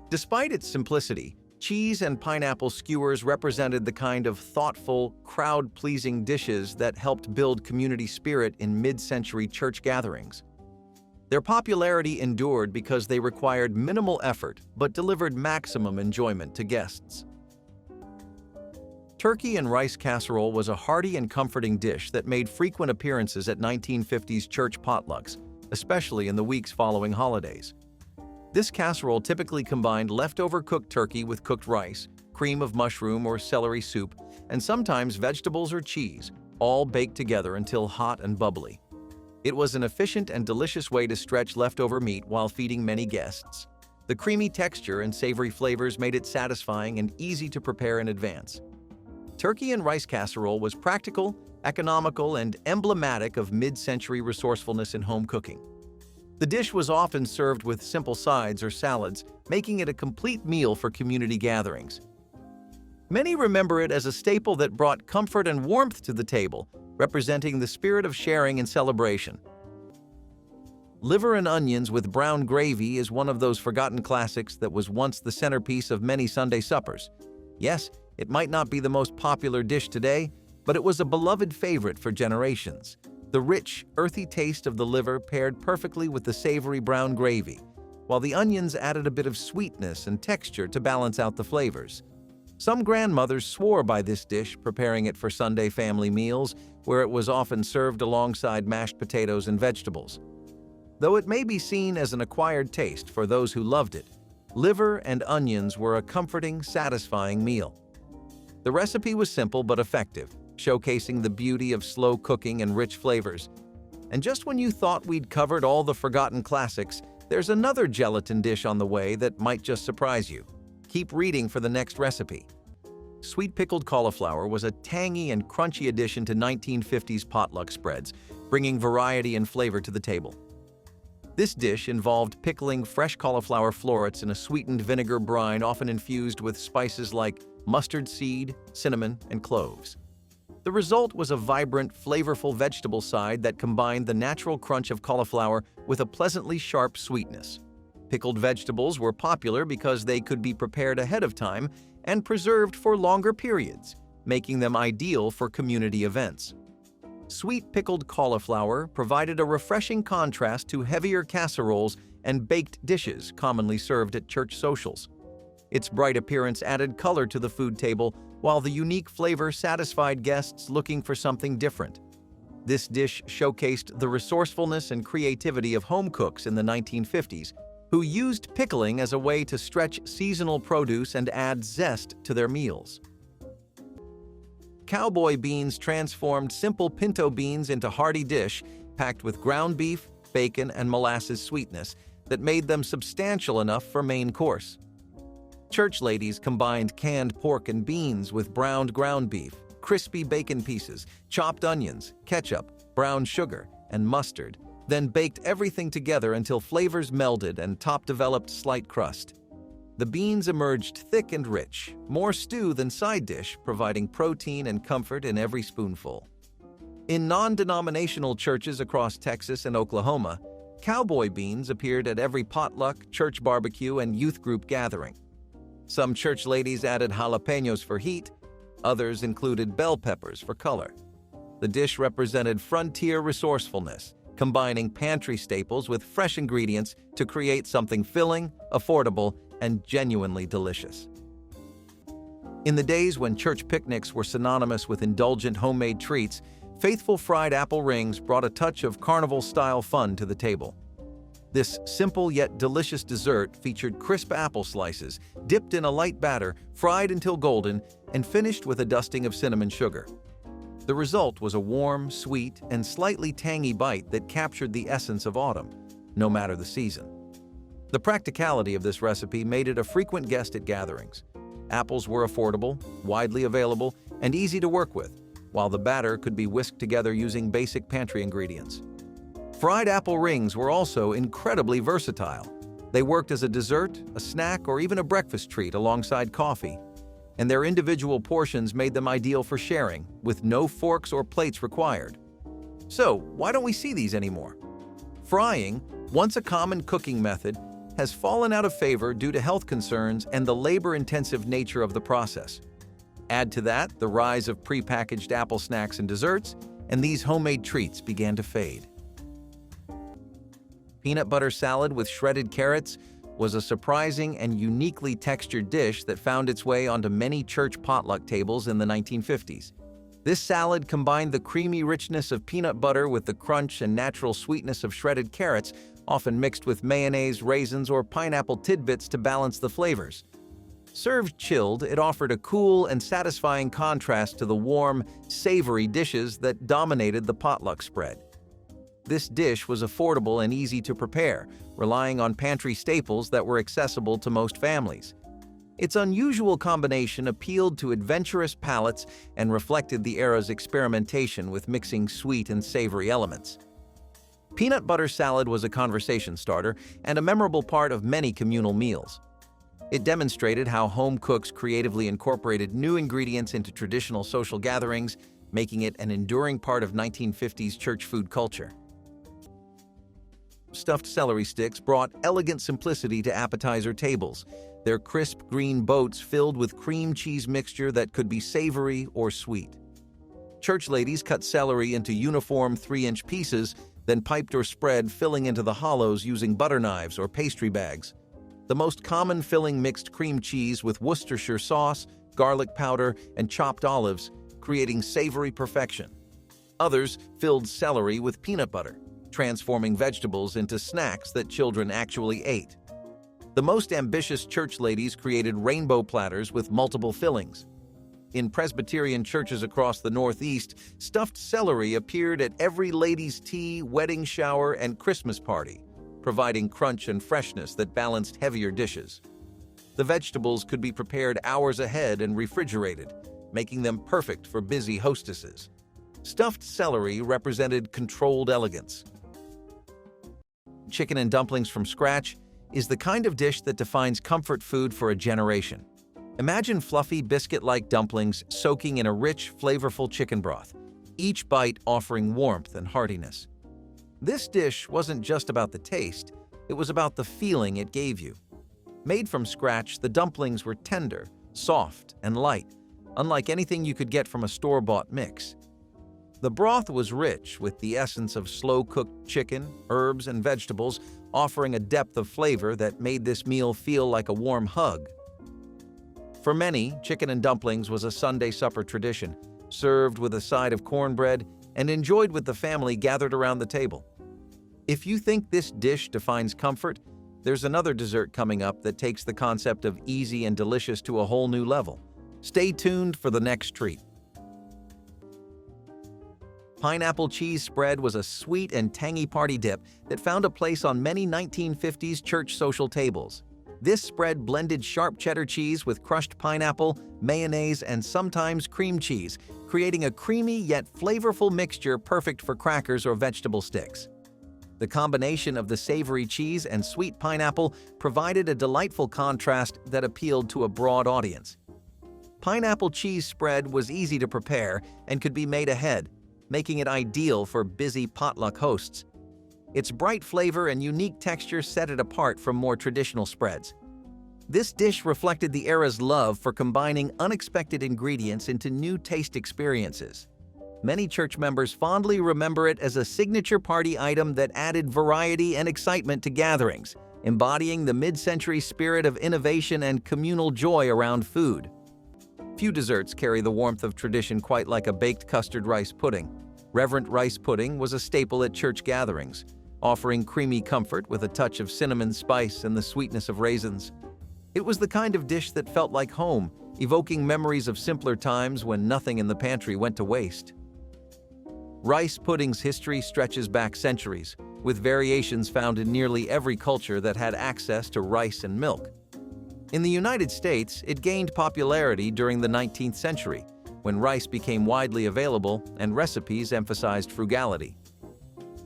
Despite its simplicity, cheese and pineapple skewers represented the kind of thoughtful, crowd-pleasing dishes that helped build community spirit in mid-century church gatherings. Their popularity endured because they required minimal effort but delivered maximum enjoyment to guests. Turkey and rice casserole was a hearty and comforting dish that made frequent appearances at 1950s church potlucks, especially in the weeks following holidays. This casserole typically combined leftover cooked turkey with cooked rice, cream of mushroom or celery soup, and sometimes vegetables or cheese, all baked together until hot and bubbly. It was an efficient and delicious way to stretch leftover meat while feeding many guests. The creamy texture and savory flavors made it satisfying and easy to prepare in advance. Turkey and rice casserole was practical, economical, and emblematic of mid-century resourcefulness in home cooking. The dish was often served with simple sides or salads, making it a complete meal for community gatherings. Many remember it as a staple that brought comfort and warmth to the table, representing the spirit of sharing and celebration. Liver and onions with brown gravy is one of those forgotten classics that was once the centerpiece of many Sunday suppers. Yes, it might not be the most popular dish today, but it was a beloved favorite for generations. The rich, earthy taste of the liver paired perfectly with the savory brown gravy, while the onions added a bit of sweetness and texture to balance out the flavors. Some grandmothers swore by this dish, preparing it for Sunday family meals, where it was often served alongside mashed potatoes and vegetables. Though it may be seen as an acquired taste for those who loved it, liver and onions were a comforting, satisfying meal. The recipe was simple but effective, showcasing the beauty of slow cooking and rich flavors. And just when you thought we'd covered all the forgotten classics, there's another gelatin dish on the way that might just surprise you. Keep reading for the next recipe. Sweet pickled cauliflower was a tangy and crunchy addition to 1950s potluck spreads, bringing variety and flavor to the table. This dish involved pickling fresh cauliflower florets in a sweetened vinegar brine often infused with spices like mustard seed, cinnamon, and cloves. The result was a vibrant, flavorful vegetable side that combined the natural crunch of cauliflower with a pleasantly sharp sweetness. Pickled vegetables were popular because they could be prepared ahead of time and preserved for longer periods, making them ideal for community events. Sweet pickled cauliflower provided a refreshing contrast to heavier casseroles and baked dishes commonly served at church socials. Its bright appearance added color to the food table, while the unique flavor satisfied guests looking for something different. This dish showcased the resourcefulness and creativity of home cooks in the 1950s, who used pickling as a way to stretch seasonal produce and add zest to their meals. Cowboy beans transformed simple pinto beans into hearty dish packed with ground beef, bacon, and molasses sweetness that made them substantial enough for main course. Church ladies combined canned pork and beans with browned ground beef, crispy bacon pieces, chopped onions, ketchup, brown sugar, and mustard, then baked everything together until flavors melded and top developed slight crust. The beans emerged thick and rich, more stew than side dish, providing protein and comfort in every spoonful. In non-denominational churches across Texas and Oklahoma, cowboy beans appeared at every potluck, church barbecue, and youth group gathering. Some church ladies added jalapenos for heat, others included bell peppers for color. The dish represented frontier resourcefulness, combining pantry staples with fresh ingredients to create something filling, affordable, and genuinely delicious. In the days when church picnics were synonymous with indulgent homemade treats, faithful fried apple rings brought a touch of carnival-style fun to the table. This simple yet delicious dessert featured crisp apple slices, dipped in a light batter, fried until golden, and finished with a dusting of cinnamon sugar. The result was a warm, sweet, and slightly tangy bite that captured the essence of autumn, no matter the season. The practicality of this recipe made it a frequent guest at gatherings. Apples were affordable, widely available, and easy to work with, while the batter could be whisked together using basic pantry ingredients. Fried apple rings were also incredibly versatile. They worked as a dessert, a snack, or even a breakfast treat alongside coffee, and their individual portions made them ideal for sharing, with no forks or plates required. So, why don't we see these anymore? Frying, once a common cooking method, has fallen out of favor due to health concerns and the labor-intensive nature of the process. Add to that the rise of prepackaged apple snacks and desserts, and these homemade treats began to fade. Peanut butter salad with shredded carrots was a surprising and uniquely textured dish that found its way onto many church potluck tables in the 1950s. This salad combined the creamy richness of peanut butter with the crunch and natural sweetness of shredded carrots, often mixed with mayonnaise, raisins, or pineapple tidbits to balance the flavors. Served chilled, it offered a cool and satisfying contrast to the warm, savory dishes that dominated the potluck spread. This dish was affordable and easy to prepare, relying on pantry staples that were accessible to most families. Its unusual combination appealed to adventurous palates and reflected the era's experimentation with mixing sweet and savory elements. Peanut butter salad was a conversation starter and a memorable part of many communal meals. It demonstrated how home cooks creatively incorporated new ingredients into traditional social gatherings, making it an enduring part of 1950s church food culture. Stuffed celery sticks brought elegant simplicity to appetizer tables, their crisp green boats filled with cream cheese mixture that could be savory or sweet. Church ladies cut celery into uniform 3-inch pieces, then piped or spread, filling into the hollows using butter knives or pastry bags. The most common filling mixed cream cheese with Worcestershire sauce, garlic powder, and chopped olives, creating savory perfection. Others filled celery with peanut butter, transforming vegetables into snacks that children actually ate. The most ambitious church ladies created rainbow platters with multiple fillings. In Presbyterian churches across the Northeast, stuffed celery appeared at every lady's tea, wedding shower, and Christmas party, providing crunch and freshness that balanced heavier dishes. The vegetables could be prepared hours ahead and refrigerated, making them perfect for busy hostesses. Stuffed celery represented controlled elegance. Chicken and dumplings from scratch is the kind of dish that defines comfort food for a generation. Imagine fluffy, biscuit-like dumplings soaking in a rich, flavorful chicken broth, each bite offering warmth and heartiness. This dish wasn't just about the taste, it was about the feeling it gave you. Made from scratch, the dumplings were tender, soft, and light, unlike anything you could get from a store-bought mix. The broth was rich with the essence of slow-cooked chicken, herbs, and vegetables, offering a depth of flavor that made this meal feel like a warm hug. For many, chicken and dumplings was a Sunday supper tradition, served with a side of cornbread and enjoyed with the family gathered around the table. If you think this dish defines comfort, there's another dessert coming up that takes the concept of easy and delicious to a whole new level. Stay tuned for the next treat. Pineapple cheese spread was a sweet and tangy party dip that found a place on many 1950s church social tables. This spread blended sharp cheddar cheese with crushed pineapple, mayonnaise, and sometimes cream cheese, creating a creamy yet flavorful mixture perfect for crackers or vegetable sticks. The combination of the savory cheese and sweet pineapple provided a delightful contrast that appealed to a broad audience. Pineapple cheese spread was easy to prepare and could be made ahead, making it ideal for busy potluck hosts. Its bright flavor and unique texture set it apart from more traditional spreads. This dish reflected the era's love for combining unexpected ingredients into new taste experiences. Many church members fondly remember it as a signature party item that added variety and excitement to gatherings, embodying the mid-century spirit of innovation and communal joy around food. Few desserts carry the warmth of tradition quite like a baked custard rice pudding. Reverent rice pudding was a staple at church gatherings, offering creamy comfort with a touch of cinnamon spice and the sweetness of raisins. It was the kind of dish that felt like home, evoking memories of simpler times when nothing in the pantry went to waste. Rice pudding's history stretches back centuries, with variations found in nearly every culture that had access to rice and milk. In the United States, it gained popularity during the 19th century, when rice became widely available and recipes emphasized frugality.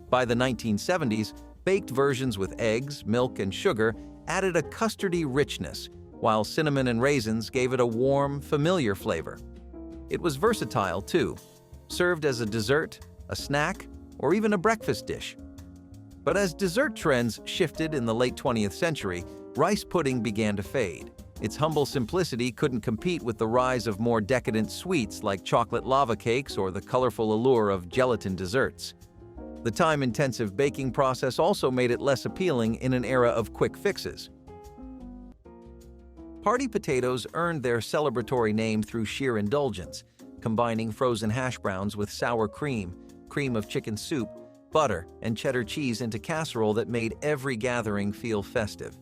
By the 1970s, baked versions with eggs, milk, and sugar added a custardy richness, while cinnamon and raisins gave it a warm, familiar flavor. It was versatile, too, served as a dessert, a snack, or even a breakfast dish. But as dessert trends shifted in the late 20th century, rice pudding began to fade. Its humble simplicity couldn't compete with the rise of more decadent sweets like chocolate lava cakes or the colorful allure of gelatin desserts. The time-intensive baking process also made it less appealing in an era of quick fixes. Party potatoes earned their celebratory name through sheer indulgence, combining frozen hash browns with sour cream, cream of chicken soup, butter, and cheddar cheese into casserole that made every gathering feel festive.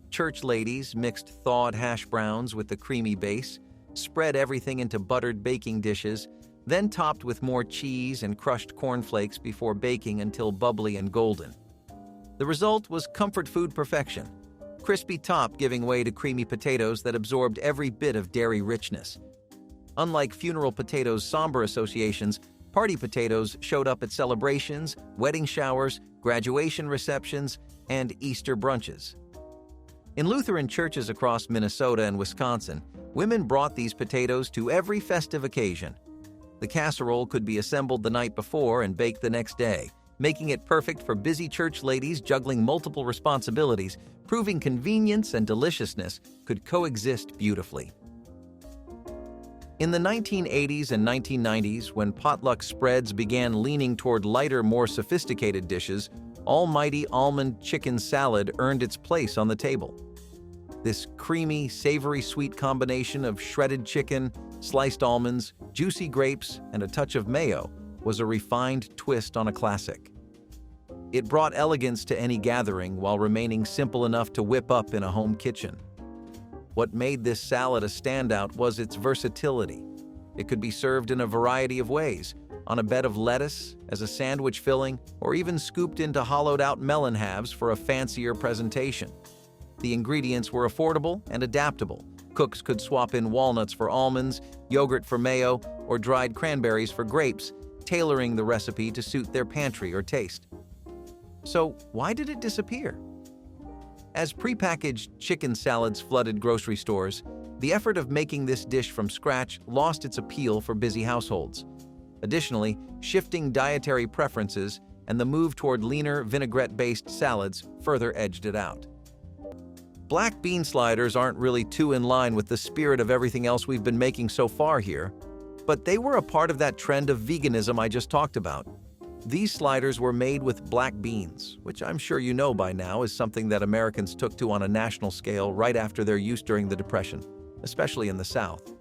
Church ladies mixed thawed hash browns with the creamy base, spread everything into buttered baking dishes, then topped with more cheese and crushed cornflakes before baking until bubbly and golden. The result was comfort food perfection, crispy top giving way to creamy potatoes that absorbed every bit of dairy richness. Unlike funeral potatoes' somber associations, party potatoes showed up at celebrations, wedding showers, graduation receptions, and Easter brunches. In Lutheran churches across Minnesota and Wisconsin, women brought these potatoes to every festive occasion. The casserole could be assembled the night before and baked the next day, making it perfect for busy church ladies juggling multiple responsibilities, proving convenience and deliciousness could coexist beautifully. In the 1980s and 1990s, when potluck spreads began leaning toward lighter, more sophisticated dishes, almighty almond chicken salad earned its place on the table. This creamy, savory sweet combination of shredded chicken, sliced almonds, juicy grapes, and a touch of mayo was a refined twist on a classic. It brought elegance to any gathering while remaining simple enough to whip up in a home kitchen. What made this salad a standout was its versatility. It could be served in a variety of ways, on a bed of lettuce, as a sandwich filling, or even scooped into hollowed-out melon halves for a fancier presentation. The ingredients were affordable and adaptable. Cooks could swap in walnuts for almonds, yogurt for mayo, or dried cranberries for grapes, tailoring the recipe to suit their pantry or taste. So, why did it disappear? As prepackaged chicken salads flooded grocery stores, the effort of making this dish from scratch lost its appeal for busy households. Additionally, shifting dietary preferences and the move toward leaner, vinaigrette-based salads further edged it out. Black bean sliders aren't really too in line with the spirit of everything else we've been making so far here, but they were a part of that trend of veganism I just talked about. These sliders were made with black beans, which I'm sure you know by now is something that Americans took to on a national scale right after their use during the Depression, especially in the South.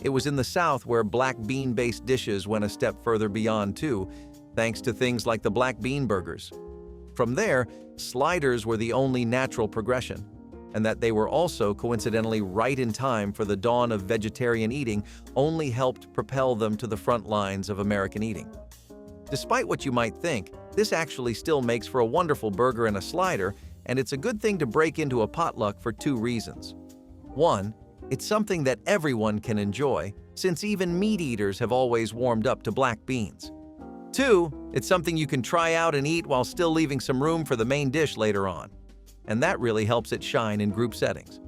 It was in the South where black bean-based dishes went a step further beyond too, thanks to things like the black bean burgers. From there, sliders were the only natural progression, and that they were also coincidentally right in time for the dawn of vegetarian eating only helped propel them to the front lines of American eating. Despite what you might think, this actually still makes for a wonderful burger and a slider, and it's a good thing to break into a potluck for two reasons. One, it's something that everyone can enjoy, since even meat eaters have always warmed up to black beans. Two, it's something you can try out and eat while still leaving some room for the main dish later on. And that really helps it shine in group settings.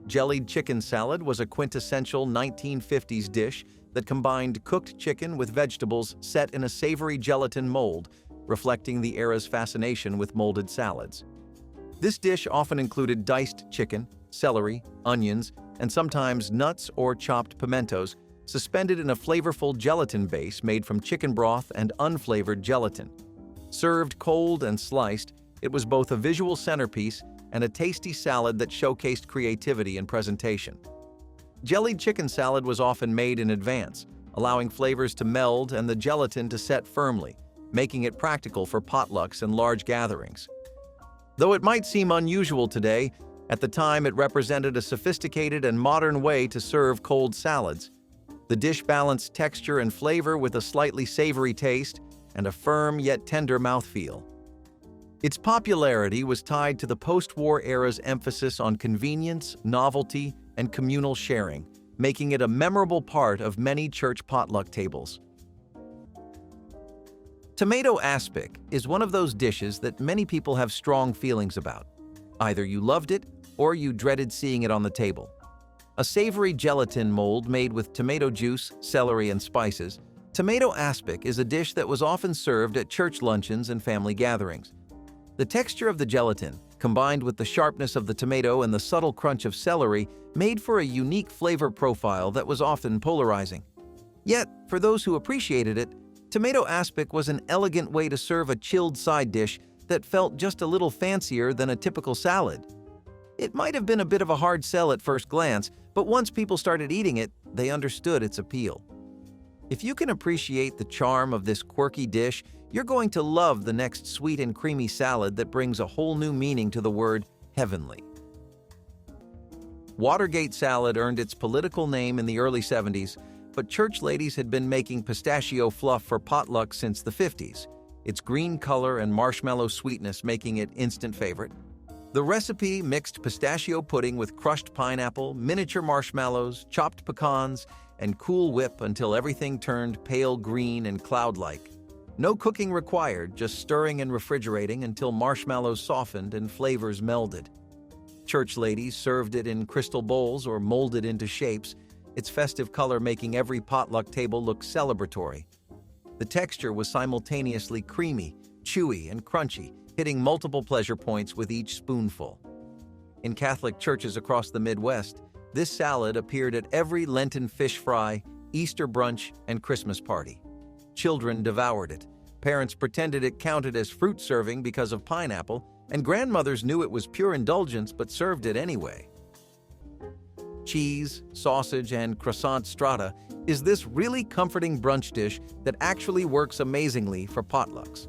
Jellied chicken salad was a quintessential 1950s dish that combined cooked chicken with vegetables set in a savory gelatin mold, reflecting the era's fascination with molded salads. This dish often included diced chicken, celery, onions, and sometimes nuts or chopped pimentos, suspended in a flavorful gelatin base made from chicken broth and unflavored gelatin. Served cold and sliced, it was both a visual centerpiece and a tasty salad that showcased creativity in presentation. Jellied chicken salad was often made in advance, allowing flavors to meld and the gelatin to set firmly, making it practical for potlucks and large gatherings. Though it might seem unusual today, at the time it represented a sophisticated and modern way to serve cold salads. The dish balanced texture and flavor with a slightly savory taste and a firm yet tender mouthfeel. Its popularity was tied to the post-war era's emphasis on convenience, novelty, and communal sharing, making it a memorable part of many church potluck tables. Tomato aspic is one of those dishes that many people have strong feelings about. Either you loved it or you dreaded seeing it on the table. A savory gelatin mold made with tomato juice, celery, and spices, tomato aspic is a dish that was often served at church luncheons and family gatherings. The texture of the gelatin, combined with the sharpness of the tomato and the subtle crunch of celery, made for a unique flavor profile that was often polarizing. Yet, for those who appreciated it, tomato aspic was an elegant way to serve a chilled side dish that felt just a little fancier than a typical salad. It might have been a bit of a hard sell at first glance, but once people started eating it, they understood its appeal. If you can appreciate the charm of this quirky dish, you're going to love the next sweet and creamy salad that brings a whole new meaning to the word heavenly. Watergate salad earned its political name in the early 70s, but church ladies had been making pistachio fluff for potluck since the 50s, its green color and marshmallow sweetness making it instant favorite. The recipe mixed pistachio pudding with crushed pineapple, miniature marshmallows, chopped pecans, and Cool Whip until everything turned pale green and cloud-like. No cooking required, just stirring and refrigerating until marshmallows softened and flavors melded. Church ladies served it in crystal bowls or molded into shapes, its festive color making every potluck table look celebratory. The texture was simultaneously creamy, chewy, and crunchy, hitting multiple pleasure points with each spoonful. In Catholic churches across the Midwest, This salad appeared at every Lenten fish fry, Easter brunch, and Christmas party. Children devoured it. Parents pretended it counted as fruit serving because of pineapple, and grandmothers knew it was pure indulgence but served it anyway. Cheese, sausage, and croissant strata is this really comforting brunch dish that actually works amazingly for potlucks.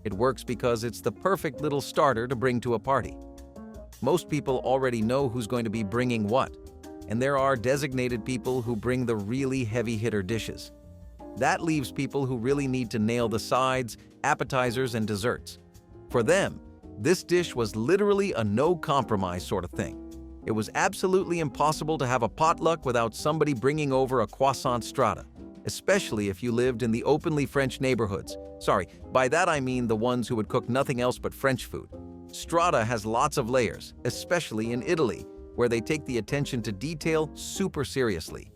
It works because it's the perfect little starter to bring to a party. Most people already know who's going to be bringing what, and there are designated people who bring the really heavy-hitter dishes. That leaves people who really need to nail the sides, appetizers, and desserts. For them, this dish was literally a no-compromise sort of thing. It was absolutely impossible to have a potluck without somebody bringing over a croissant strata, especially if you lived in the openly French neighborhoods. Sorry, by that I mean the ones who would cook nothing else but French food. Strata has lots of layers, especially in Italy, where they take the attention to detail super seriously.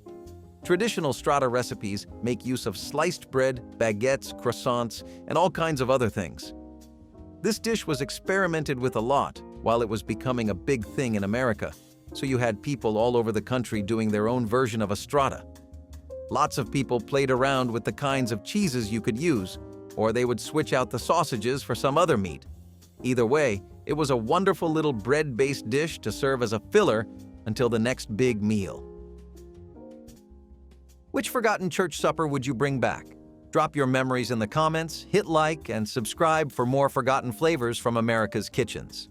Traditional strata recipes make use of sliced bread, baguettes, croissants, and all kinds of other things. This dish was experimented with a lot while it was becoming a big thing in America, so you had people all over the country doing their own version of a strata. Lots of people played around with the kinds of cheeses you could use, or they would switch out the sausages for some other meat. Either way, it was a wonderful little bread-based dish to serve as a filler until the next big meal. Which forgotten church supper would you bring back? Drop your memories in the comments, hit like, and subscribe for more forgotten flavors from America's kitchens.